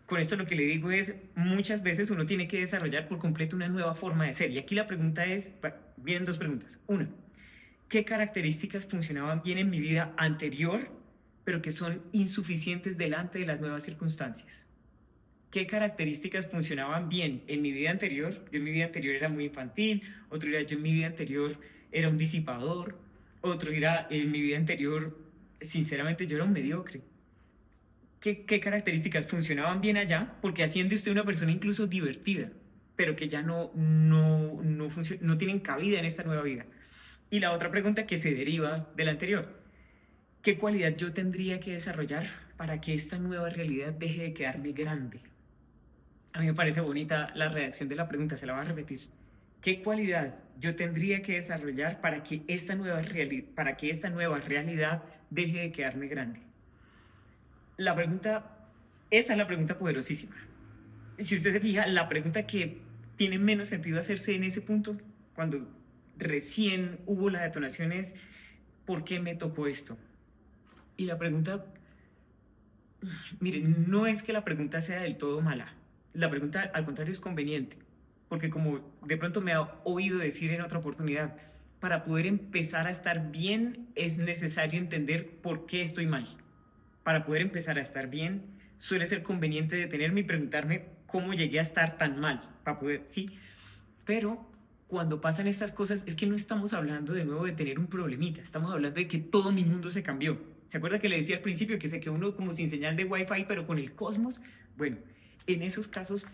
[SPEAKER 1] Con esto lo que le digo es, muchas veces uno tiene que desarrollar por completo una nueva forma de ser. Y aquí la pregunta es, vienen dos preguntas. Una, ¿qué características funcionaban bien en mi vida anterior, pero que son insuficientes delante de las nuevas circunstancias? ¿Qué características funcionaban bien en mi vida anterior? Yo en mi vida anterior era muy infantil, otro era yo en mi vida anterior era un disipador, otro era en mi vida anterior, sinceramente yo era un mediocre. ¿Qué características funcionaban bien allá? Porque hacían de usted una persona incluso divertida, pero que ya no tienen cabida en esta nueva vida. Y la otra pregunta que se deriva de la anterior, ¿qué cualidad yo tendría que desarrollar para que esta nueva realidad deje de quedarme grande? A mí me parece bonita la redacción de la pregunta, se la voy a repetir. ¿Qué cualidad yo tendría que desarrollar para que esta nueva realidad deje de quedarme grande? Esa es la pregunta poderosísima. Si usted se fija, la pregunta que tiene menos sentido hacerse en ese punto, cuando recién hubo la detonación, es ¿por qué me tocó esto? Y la pregunta, miren, no es que la pregunta sea del todo mala. La pregunta, al contrario, es conveniente. Porque como de pronto me ha oído decir en otra oportunidad, para poder empezar a estar bien es necesario entender por qué estoy mal. Para poder empezar a estar bien, suele ser conveniente detenerme y preguntarme cómo llegué a estar tan mal. Para poder, sí. Pero cuando pasan estas cosas, es que no estamos hablando de nuevo de tener un problemita. Estamos hablando de que todo mi mundo se cambió. ¿Se acuerda que le decía al principio que se quedó uno como sin señal de Wi-Fi, pero con el cosmos? Bueno, en esos casos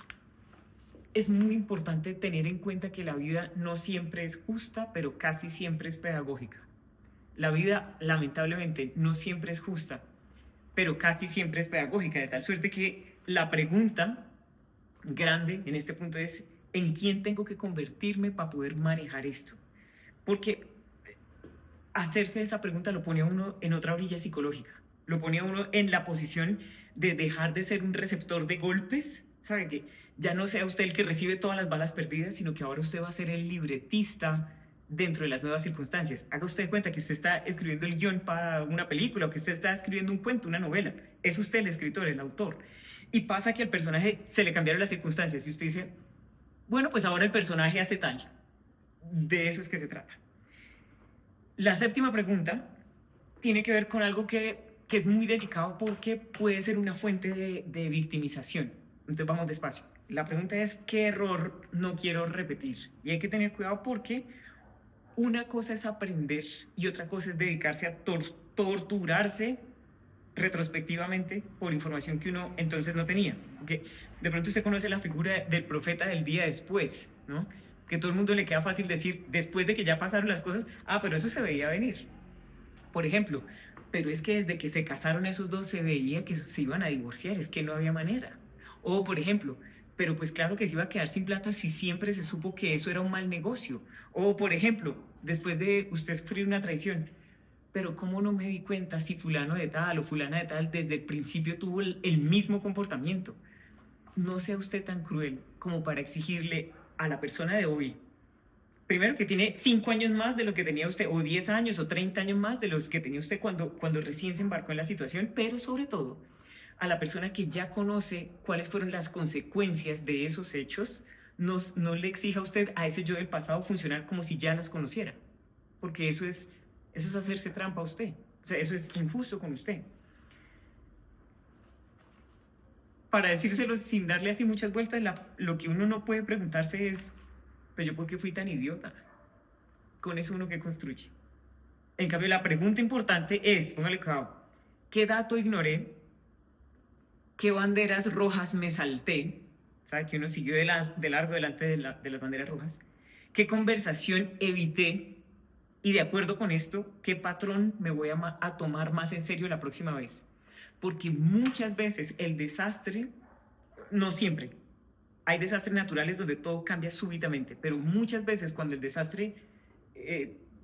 [SPEAKER 1] es muy importante tener en cuenta que la vida no siempre es justa, pero casi siempre es pedagógica. La vida, lamentablemente, no siempre es justa, pero casi siempre es pedagógica, de tal suerte que la pregunta grande en este punto es ¿en quién tengo que convertirme para poder manejar esto? Porque hacerse esa pregunta lo pone a uno en otra orilla psicológica, lo pone a uno en la posición de dejar de ser un receptor de golpes, ¿sabe? Que ya no sea usted el que recibe todas las balas perdidas, sino que ahora usted va a ser el libretista dentro de las nuevas circunstancias. Haga usted de cuenta que usted está escribiendo el guión para una película o que usted está escribiendo un cuento, una novela. Es usted el escritor, el autor. Y pasa que al personaje se le cambiaron las circunstancias y usted dice, bueno, pues ahora el personaje hace tal. De eso es que se trata. La séptima pregunta tiene que ver con algo que es muy delicado porque puede ser una fuente de victimización. Entonces vamos despacio. La pregunta es, ¿qué error no quiero repetir? Y hay que tener cuidado porque una cosa es aprender y otra cosa es dedicarse a torturarse retrospectivamente por información que uno entonces no tenía. Porque de pronto usted conoce la figura del profeta del día después, ¿no? Que todo el mundo le queda fácil decir, después de que ya pasaron las cosas, pero eso se veía venir. Por ejemplo, pero es que desde que se casaron esos dos se veía que se iban a divorciar, es que no había manera. O, por ejemplo, pero pues claro que se iba a quedar sin plata si siempre se supo que eso era un mal negocio. O, por ejemplo, después de usted sufrir una traición, pero ¿cómo no me di cuenta si fulano de tal o fulana de tal desde el principio tuvo el mismo comportamiento? No sea usted tan cruel como para exigirle a la persona de hoy, primero que tiene 5 años más de lo que tenía usted, o 10 años, o 30 años más de los que tenía usted cuando recién se embarcó en la situación, pero sobre todo a la persona que ya conoce cuáles fueron las consecuencias de esos hechos, no le exija a usted a ese yo del pasado funcionar como si ya las conociera, porque eso es hacerse trampa a usted, o sea, eso es injusto con usted. Para decírselo sin darle así muchas vueltas, lo que uno no puede preguntarse es, pues yo por qué fui tan idiota. Con eso uno que construye. En cambio, la pregunta importante es, póngale cuidado, ¿qué dato ignoré? ¿Qué banderas rojas me salté? ¿Sabe? Que uno siguió de largo delante de las banderas rojas. ¿Qué conversación evité? Y de acuerdo con esto, ¿qué patrón me voy a tomar más en serio la próxima vez? Porque muchas veces el desastre, no siempre, hay desastres naturales donde todo cambia súbitamente, pero muchas veces cuando el desastre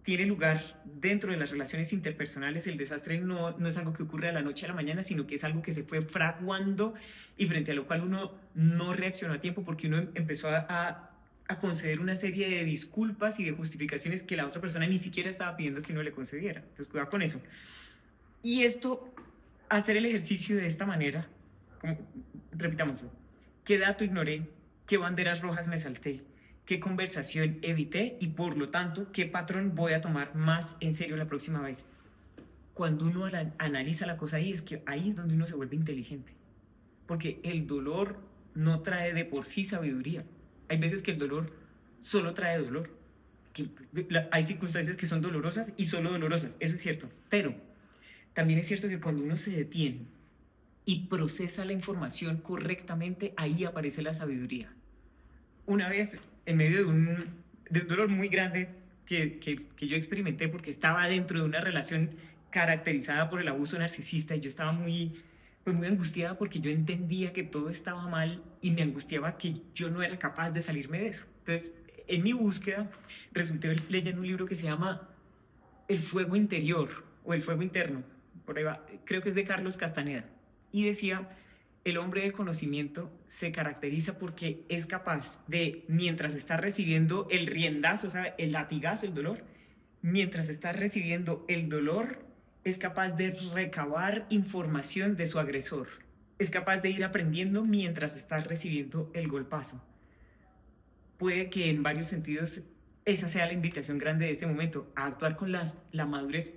[SPEAKER 1] tiene lugar dentro de las relaciones interpersonales, el desastre no es algo que ocurre de la noche a la mañana, sino que es algo que se fue fraguando y frente a lo cual uno no reaccionó a tiempo porque uno empezó a conceder una serie de disculpas y de justificaciones que la otra persona ni siquiera estaba pidiendo que uno le concediera. Entonces, cuidado con eso. Y esto, hacer el ejercicio de esta manera, repitámoslo, ¿qué dato ignoré? ¿Qué banderas rojas me salté? ¿Qué conversación evité? Y por lo tanto, ¿qué patrón voy a tomar más en serio la próxima vez? Cuando uno analiza la cosa ahí, es que ahí es donde uno se vuelve inteligente. Porque el dolor no trae de por sí sabiduría. Hay veces que el dolor solo trae dolor. Hay circunstancias que son dolorosas y solo dolorosas, eso es cierto. Pero también es cierto que cuando uno se detiene y procesa la información correctamente, ahí aparece la sabiduría. Una vez, en medio de un dolor muy grande que yo experimenté porque estaba dentro de una relación caracterizada por el abuso narcisista y yo estaba muy angustiada porque yo entendía que todo estaba mal y me angustiaba que yo no era capaz de salirme de eso. Entonces, en mi búsqueda, resulté leyendo un libro que se llama El fuego interior o El fuego interno, por ahí va, creo que es de Carlos Castaneda, y decía, el hombre del conocimiento se caracteriza porque es capaz de, mientras está recibiendo el riendazo, o sea, el latigazo, el dolor, mientras está recibiendo el dolor, es capaz de recabar información de su agresor. Es capaz de ir aprendiendo mientras está recibiendo el golpazo. Puede que en varios sentidos esa sea la invitación grande de este momento, a actuar con la madurez.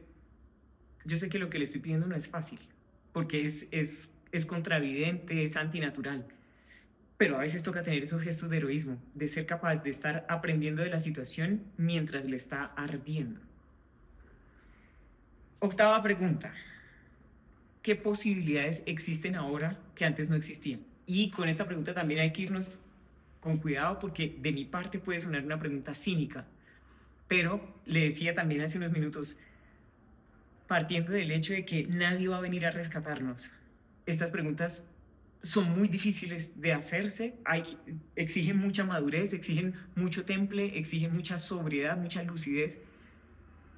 [SPEAKER 1] Yo sé que lo que le estoy pidiendo no es fácil, porque es contravidente, es antinatural. Pero a veces toca tener esos gestos de heroísmo, de ser capaz de estar aprendiendo de la situación mientras le está ardiendo. Octava pregunta. ¿Qué posibilidades existen ahora que antes no existían? Y con esta pregunta también hay que irnos con cuidado porque de mi parte puede sonar una pregunta cínica. Pero le decía también hace unos minutos, partiendo del hecho de que nadie va a venir a rescatarnos, estas preguntas son muy difíciles de hacerse, exigen mucha madurez, exigen mucho temple, exigen mucha sobriedad, mucha lucidez,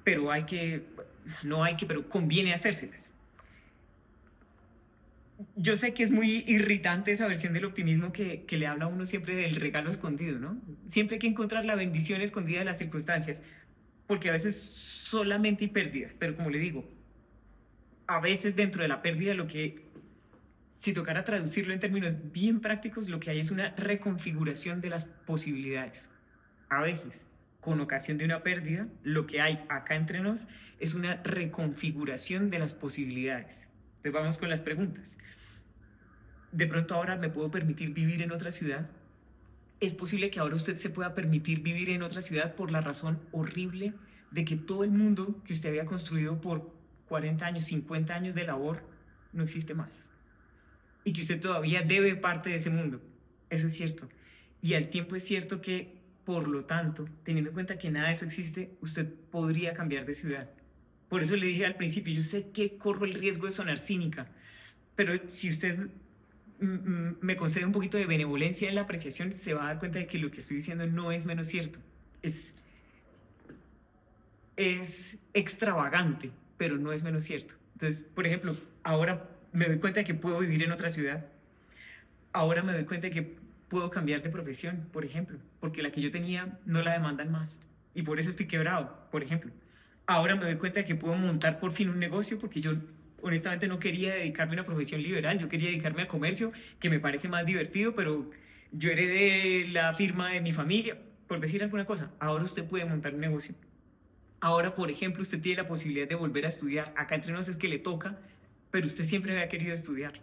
[SPEAKER 1] pero pero conviene hacérselas. Yo sé que es muy irritante esa versión del optimismo que le habla a uno siempre del regalo escondido, ¿no? Siempre hay que encontrar la bendición escondida de las circunstancias, porque a veces solamente hay pérdidas, pero como le digo, a veces dentro de la pérdida lo que, si tocara traducirlo en términos bien prácticos, lo que hay es una reconfiguración de las posibilidades. A veces, con ocasión de una pérdida, lo que hay acá entre nos es una reconfiguración de las posibilidades. Entonces vamos con las preguntas. De pronto ahora me puedo permitir vivir en otra ciudad. Es posible que ahora usted se pueda permitir vivir en otra ciudad por la razón horrible de que todo el mundo que usted había construido por 40 años, 50 años de labor, no existe más. Y que usted todavía debe parte de ese mundo. Eso es cierto. Y al tiempo es cierto que, por lo tanto, teniendo en cuenta que nada de eso existe, usted podría cambiar de ciudad. Por eso le dije al principio, yo sé que corro el riesgo de sonar cínica, pero si usted me concede un poquito de benevolencia en la apreciación, se va a dar cuenta de que lo que estoy diciendo no es menos cierto. Es extravagante, pero no es menos cierto. Entonces, por ejemplo, ahora me doy cuenta de que puedo vivir en otra ciudad. Ahora me doy cuenta de que puedo cambiar de profesión, por ejemplo, porque la que yo tenía no la demandan más. Y por eso estoy quebrado, por ejemplo. Ahora me doy cuenta de que puedo montar por fin un negocio, porque yo honestamente no quería dedicarme a una profesión liberal, yo quería dedicarme a comercio, que me parece más divertido, pero yo heredé la firma de mi familia, por decir alguna cosa. Ahora usted puede montar un negocio. Ahora, por ejemplo, usted tiene la posibilidad de volver a estudiar. Acá entre nos es que le toca, pero usted siempre había querido estudiar.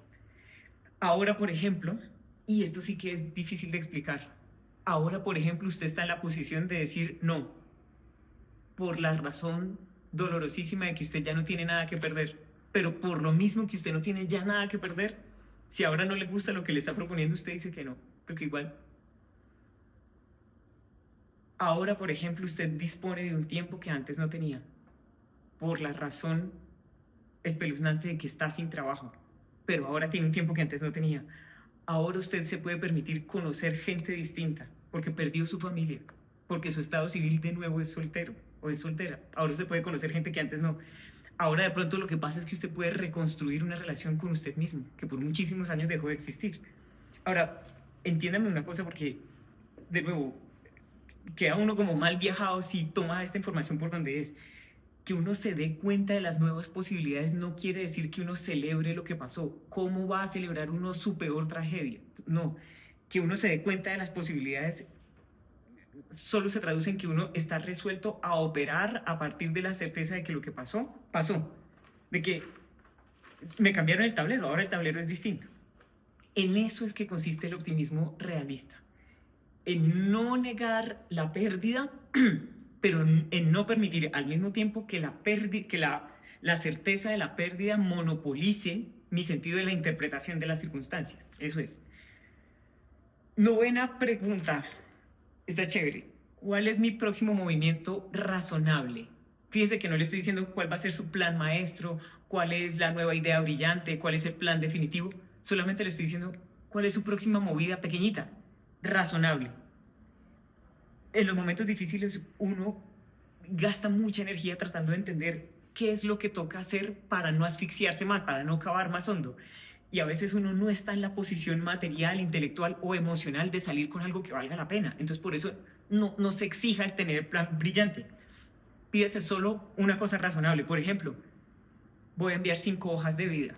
[SPEAKER 1] Ahora, por ejemplo, y esto sí que es difícil de explicar, ahora, por ejemplo, usted está en la posición de decir no, por la razón dolorosísima de que usted ya no tiene nada que perder, pero por lo mismo que usted no tiene ya nada que perder, si ahora no le gusta lo que le está proponiendo, usted dice que no, porque igual. Ahora, por ejemplo, usted dispone de un tiempo que antes no tenía, por la razón espeluznante de que está sin trabajo, pero ahora tiene un tiempo que antes no tenía. Ahora usted se puede permitir conocer gente distinta, porque perdió su familia, porque su estado civil de nuevo es soltero o es soltera. Ahora usted puede conocer gente que antes no. Ahora de pronto lo que pasa es que usted puede reconstruir una relación con usted mismo, que por muchísimos años dejó de existir. Ahora, entiéndame una cosa porque, de nuevo, queda uno como mal viajado si toma esta información por donde es. Que uno se dé cuenta de las nuevas posibilidades no quiere decir que uno celebre lo que pasó. ¿Cómo va a celebrar uno su peor tragedia? No, que uno se dé cuenta de las posibilidades solo se traduce en que uno está resuelto a operar a partir de la certeza de que lo que pasó, pasó. De que me cambiaron el tablero, ahora el tablero es distinto. En eso es que consiste el optimismo realista. En no negar la pérdida, pero en no permitir al mismo tiempo que la certeza de la pérdida monopolice mi sentido de la interpretación de las circunstancias. Eso es. Novena pregunta. Está chévere. ¿Cuál es mi próximo movimiento razonable? Fíjese que no le estoy diciendo cuál va a ser su plan maestro, cuál es la nueva idea brillante, cuál es el plan definitivo. Solamente le estoy diciendo cuál es su próxima movida pequeñita, razonable. En los momentos difíciles uno gasta mucha energía tratando de entender qué es lo que toca hacer para no asfixiarse más, para no cavar más hondo. Y a veces uno no está en la posición material, intelectual o emocional de salir con algo que valga la pena. Entonces por eso no se exija el tener el plan brillante. Pídese solo una cosa razonable. Por ejemplo, voy a enviar 5 hojas de vida.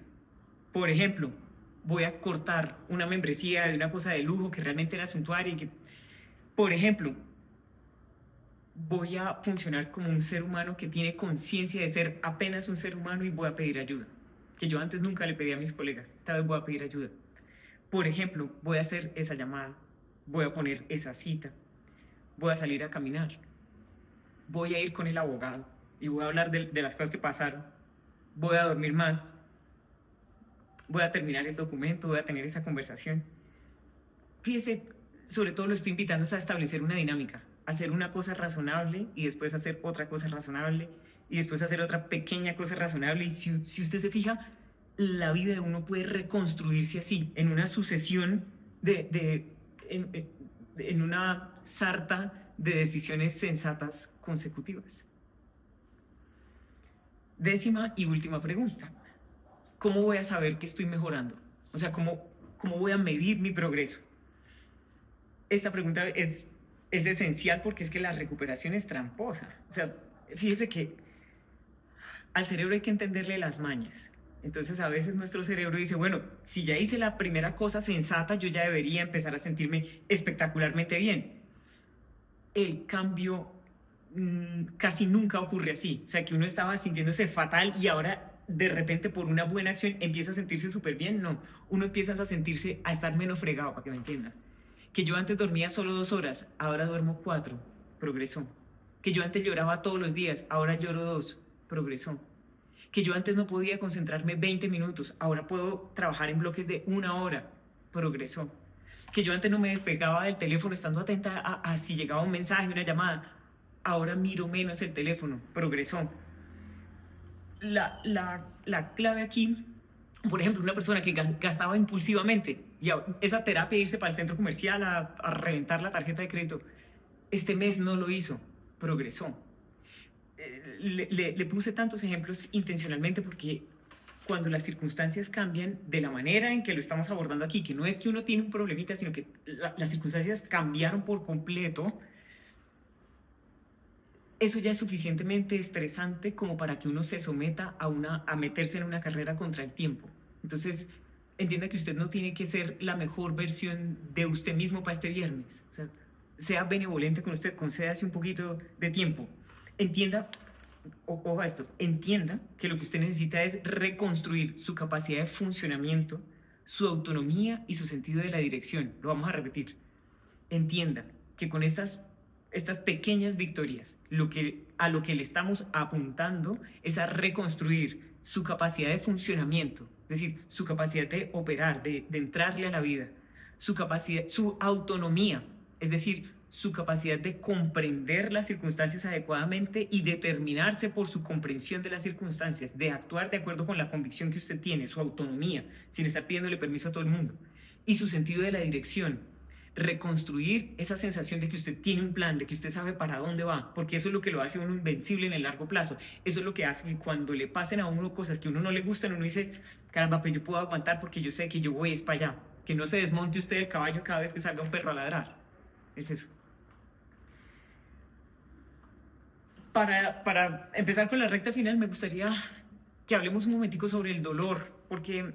[SPEAKER 1] Por ejemplo, voy a cortar una membresía de una cosa de lujo que realmente era suntuaria y que, por ejemplo, voy a funcionar como un ser humano que tiene conciencia de ser apenas un ser humano y voy a pedir ayuda. Que yo antes nunca le pedí a mis colegas, esta vez voy a pedir ayuda. Por ejemplo, voy a hacer esa llamada, voy a poner esa cita, voy a salir a caminar, voy a ir con el abogado y voy a hablar de las cosas que pasaron, voy a dormir más, voy a terminar el documento, voy a tener esa conversación. Fíjese, sobre todo lo estoy invitando a establecer una dinámica, hacer una cosa razonable y después hacer otra cosa razonable y después hacer otra pequeña cosa razonable. Y si usted se fija, la vida de uno puede reconstruirse así, en una sucesión en una sarta de decisiones sensatas consecutivas. Décima y última pregunta. ¿Cómo voy a saber que estoy mejorando? O sea, ¿cómo voy a medir mi progreso? Esta pregunta es esencial porque es que la recuperación es tramposa. O sea, Fíjese que al cerebro hay que entenderle las mañas. Entonces a veces nuestro cerebro dice, bueno, si ya hice la primera cosa sensata, yo ya debería empezar a sentirme espectacularmente bien. El cambio casi nunca ocurre así. O sea, que uno estaba sintiéndose fatal y ahora de repente por una buena acción empieza a sentirse súper bien. No, uno empieza a sentirse, a estar menos fregado, para que me entiendan. Que yo antes dormía solo 2 horas, ahora duermo 4, progresó. Que yo antes lloraba todos los días, ahora lloro 2, progresó. Que yo antes no podía concentrarme 20 minutos, ahora puedo trabajar en bloques de 1 hora, progresó. Que yo antes no me despegaba del teléfono estando atenta a si llegaba un mensaje, una llamada, ahora miro menos el teléfono, progresó. La clave aquí, por ejemplo, una persona que gastaba impulsivamente, y esa terapia de irse para el centro comercial a reventar la tarjeta de crédito, este mes no lo hizo, progresó. Le puse tantos ejemplos intencionalmente porque cuando las circunstancias cambian de la manera en que lo estamos abordando aquí, que no es que uno tiene un problemita, sino que las circunstancias cambiaron por completo, eso ya es suficientemente estresante como para que uno se someta a meterse en una carrera contra el tiempo. Entonces, entienda que usted no tiene que ser la mejor versión de usted mismo para este viernes. O sea, sea benevolente con usted, concédase un poquito de tiempo. Entienda, ojo a esto, entienda que lo que usted necesita es reconstruir su capacidad de funcionamiento, su autonomía y su sentido de la dirección. Lo vamos a repetir. Entienda que con estas pequeñas victorias, a lo que le estamos apuntando es a reconstruir su capacidad de funcionamiento, es decir, su capacidad de operar, de entrarle a la vida, su capacidad, su autonomía, es decir, su capacidad de comprender las circunstancias adecuadamente y determinarse por su comprensión de las circunstancias, de actuar de acuerdo con la convicción que usted tiene, su autonomía, sin estar pidiéndole permiso a todo el mundo, y su sentido de la dirección. Reconstruir esa sensación de que usted tiene un plan, de que usted sabe para dónde va, porque eso es lo que lo hace uno invencible en el largo plazo. Eso es lo que hace que cuando le pasen a uno cosas que a uno no le gustan, uno dice, caramba, pues yo puedo aguantar porque yo sé que yo voy es para allá. Que no se desmonte usted el caballo cada vez que salga un perro a ladrar. Es eso. Para empezar con la recta final, me gustaría que hablemos un momentico sobre el dolor, porque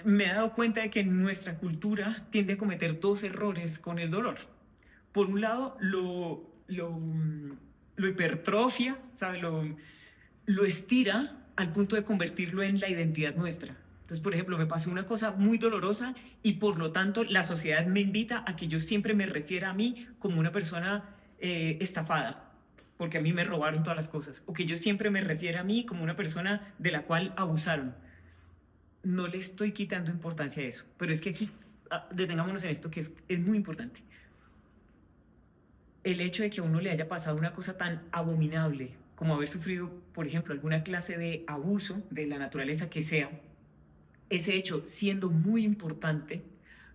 [SPEAKER 1] me he dado cuenta de que nuestra cultura tiende a cometer 2 errores con el dolor. Por un lado, lo hipertrofia, ¿sabe? Lo estira al punto de convertirlo en la identidad nuestra. Entonces, por ejemplo, me pasó una cosa muy dolorosa y por lo tanto la sociedad me invita a que yo siempre me refiera a mí como una persona estafada, porque a mí me robaron todas las cosas, o que yo siempre me refiera a mí como una persona de la cual abusaron. No le estoy quitando importancia a eso, pero es que aquí detengámonos en esto que es muy importante. El hecho de que a uno le haya pasado una cosa tan abominable como haber sufrido, por ejemplo, alguna clase de abuso de la naturaleza que sea, ese hecho siendo muy importante,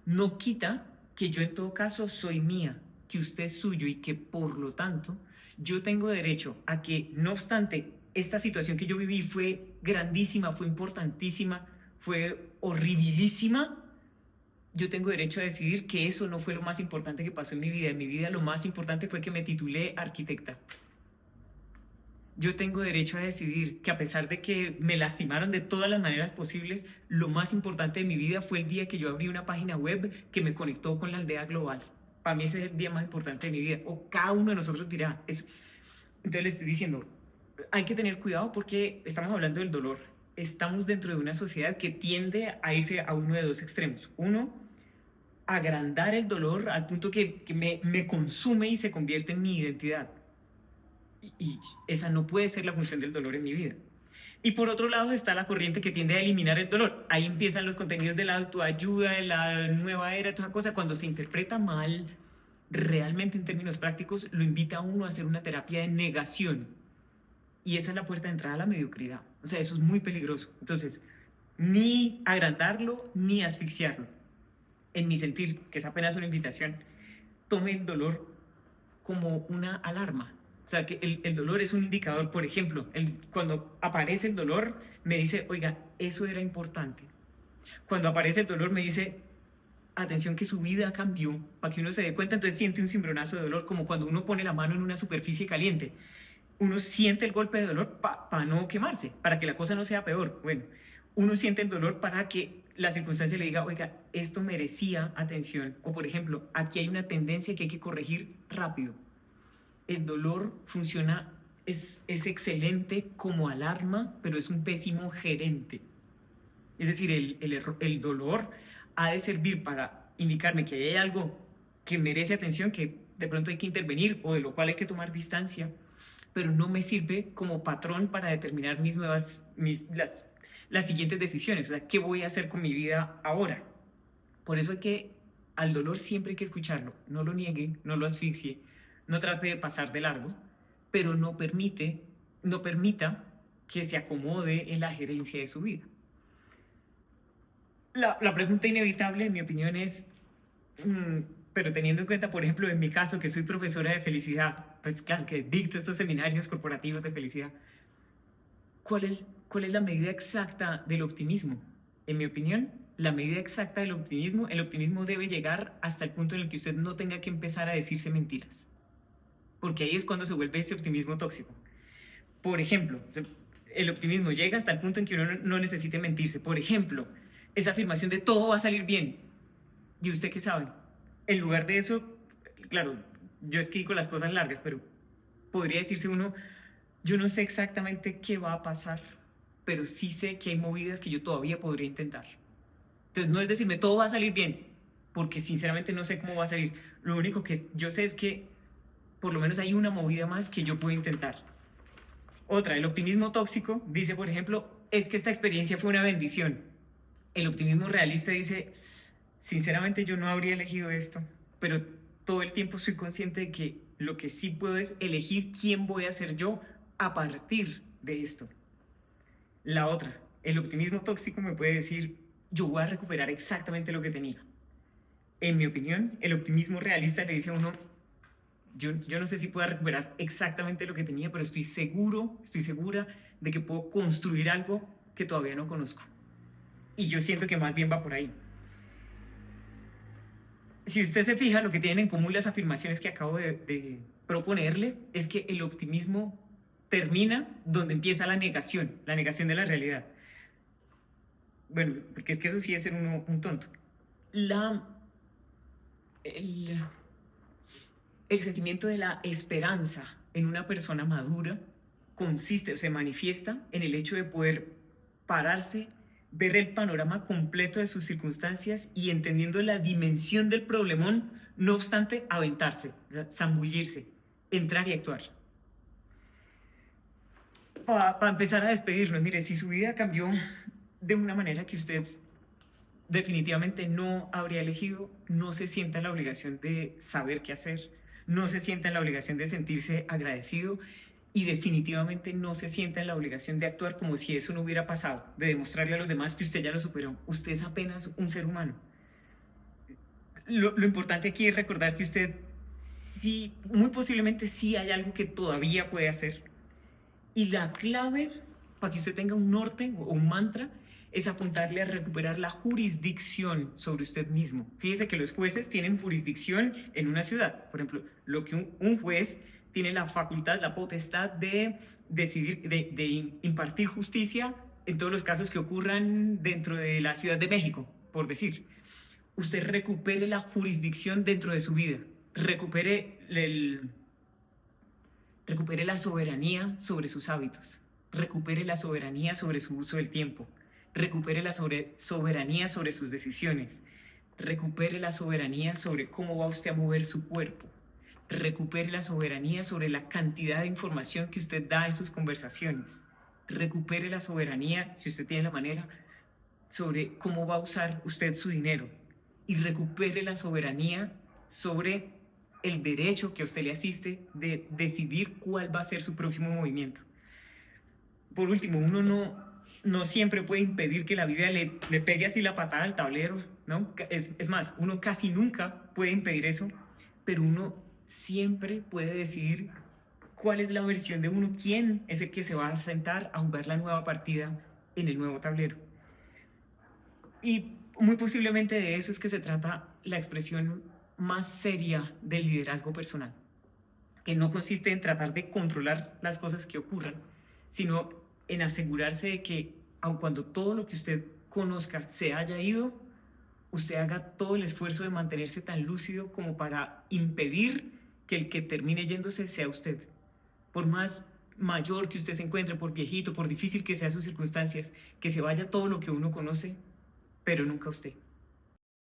[SPEAKER 1] no quita que yo en todo caso soy mía, que usted es suyo y que por lo tanto yo tengo derecho a que, no obstante, esta situación que yo viví fue grandísima, fue importantísima, fue horribilísima, yo tengo derecho a decidir que eso no fue lo más importante que pasó en mi vida. En mi vida lo más importante fue que me titulé arquitecta. Yo tengo derecho a decidir que a pesar de que me lastimaron de todas las maneras posibles, lo más importante de mi vida fue el día que yo abrí una página web que me conectó con la aldea global. Para mí ese es el día más importante de mi vida. O cada uno de nosotros dirá eso. Entonces le estoy diciendo, hay que tener cuidado porque estamos hablando del dolor. Estamos dentro de una sociedad que tiende a irse a uno de 2 extremos. Uno, agrandar el dolor al punto que me consume y se convierte en mi identidad. Y esa no puede ser la función del dolor en mi vida. Y por otro lado está la corriente que tiende a eliminar el dolor. Ahí empiezan los contenidos de la autoayuda, de la nueva era, toda cosa. Cuando se interpreta mal, realmente en términos prácticos, lo invita a uno a hacer una terapia de negación. Y esa es la puerta de entrada a la mediocridad. O sea, eso es muy peligroso. Entonces, ni agrandarlo, ni asfixiarlo. En mi sentir, que es apenas una invitación, tome el dolor como una alarma. O sea, que el dolor es un indicador. Por ejemplo, cuando aparece el dolor, me dice, oiga, eso era importante. Cuando aparece el dolor, me dice, atención que su vida cambió, para que uno se dé cuenta, entonces siente un cimbronazo de dolor, como cuando uno pone la mano en una superficie caliente. Uno siente el golpe de dolor para no quemarse, para que la cosa no sea peor. Bueno, uno siente el dolor para que la circunstancia le diga, oiga, esto merecía atención. O por ejemplo, aquí hay una tendencia que hay que corregir rápido. El dolor funciona, es excelente como alarma, pero es un pésimo gerente. Es decir, el dolor ha de servir para indicarme que hay algo que merece atención, que de pronto hay que intervenir o de lo cual hay que tomar distancia, pero no me sirve como patrón para determinar las siguientes decisiones. O sea, ¿qué voy a hacer con mi vida ahora? Por eso hay que, al dolor siempre hay que escucharlo. No lo niegue, no lo asfixie, no trate de pasar de largo, pero no permita que se acomode en la gerencia de su vida. La pregunta inevitable, en mi opinión, es, pero teniendo en cuenta, por ejemplo, en mi caso, que soy profesora de felicidad, pues claro, que dicto estos seminarios corporativos de felicidad, ¿cuál es la medida exacta del optimismo? En mi opinión, la medida exacta del optimismo, el optimismo debe llegar hasta el punto en el que usted no tenga que empezar a decirse mentiras, porque ahí es cuando se vuelve ese optimismo tóxico. Por ejemplo, el optimismo llega hasta el punto en que uno no necesite mentirse. Por ejemplo, esa afirmación de todo va a salir bien. ¿Y usted qué sabe? En lugar de eso, claro, yo es que digo las cosas largas, pero podría decirse uno, yo no sé exactamente qué va a pasar, pero sí sé que hay movidas que yo todavía podría intentar. Entonces no es decirme todo va a salir bien, porque sinceramente no sé cómo va a salir. Lo único que yo sé es que por lo menos hay una movida más que yo puedo intentar. Otra, el optimismo tóxico dice, por ejemplo, es que esta experiencia fue una bendición. El optimismo realista dice, sinceramente yo no habría elegido esto, pero todo el tiempo soy consciente de que lo que sí puedo es elegir quién voy a ser yo a partir de esto. La otra, el optimismo tóxico me puede decir, yo voy a recuperar exactamente lo que tenía. En mi opinión, el optimismo realista le dice a uno, yo no sé si pueda recuperar exactamente lo que tenía, pero estoy segura de que puedo construir algo que todavía no conozco. Y yo siento que más bien va por ahí. Si usted se fija, lo que tienen en común las afirmaciones que acabo de proponerle es que el optimismo termina donde empieza la negación de la realidad. Bueno, porque es que eso sí es ser uno un tonto. El, el sentimiento de la esperanza en una persona madura consiste o se manifiesta en el hecho de poder pararse, ver el panorama completo de sus circunstancias y entendiendo la dimensión del problemón, no obstante, aventarse, o sea, zambullirse, entrar y actuar. Para empezar a despedirnos, mire, si su vida cambió de una manera que usted definitivamente no habría elegido, no se sienta en la obligación de saber qué hacer, no se sienta en la obligación de sentirse agradecido y definitivamente no se sienta en la obligación de actuar como si eso no hubiera pasado, de demostrarle a los demás que usted ya lo superó. Usted es apenas un ser humano. Lo importante aquí es recordar que usted sí, muy posiblemente sí hay algo que todavía puede hacer. Y la clave para que usted tenga un norte o un mantra es apuntarle a recuperar la jurisdicción sobre usted mismo. Fíjese que los jueces tienen jurisdicción en una ciudad. Por ejemplo, lo que un juez tiene la facultad, la potestad de decidir, de impartir justicia en todos los casos que ocurran dentro de la Ciudad de México, por decir. Usted recupere la jurisdicción dentro de su vida. Recupere la soberanía sobre sus hábitos. Recupere la soberanía sobre su uso del tiempo. Recupere la soberanía sobre sus decisiones. Recupere la soberanía sobre cómo va usted a mover su cuerpo. Recupere la soberanía sobre la cantidad de información que usted da en sus conversaciones. Recupere la soberanía, si usted tiene la manera, sobre cómo va a usar usted su dinero. Y recupere la soberanía sobre el derecho que a usted le asiste de decidir cuál va a ser su próximo movimiento. Por último, uno no siempre puede impedir que la vida le pegue así la patada al tablero, ¿no? Es más, uno casi nunca puede impedir eso, pero uno siempre puede decidir cuál es la versión de uno, quién es el que se va a sentar a jugar la nueva partida en el nuevo tablero. Y Muy posiblemente de eso es que se trata la expresión más seria del liderazgo personal, que no consiste en tratar de controlar las cosas que ocurran, sino en asegurarse de que, aun cuando todo lo que usted conozca se haya ido, usted haga todo el esfuerzo de mantenerse tan lúcido como para impedir que el que termine yéndose sea usted. Por más mayor que usted se encuentre, por viejito, por difícil que sean sus circunstancias, que se vaya todo lo que uno conoce, pero nunca usted.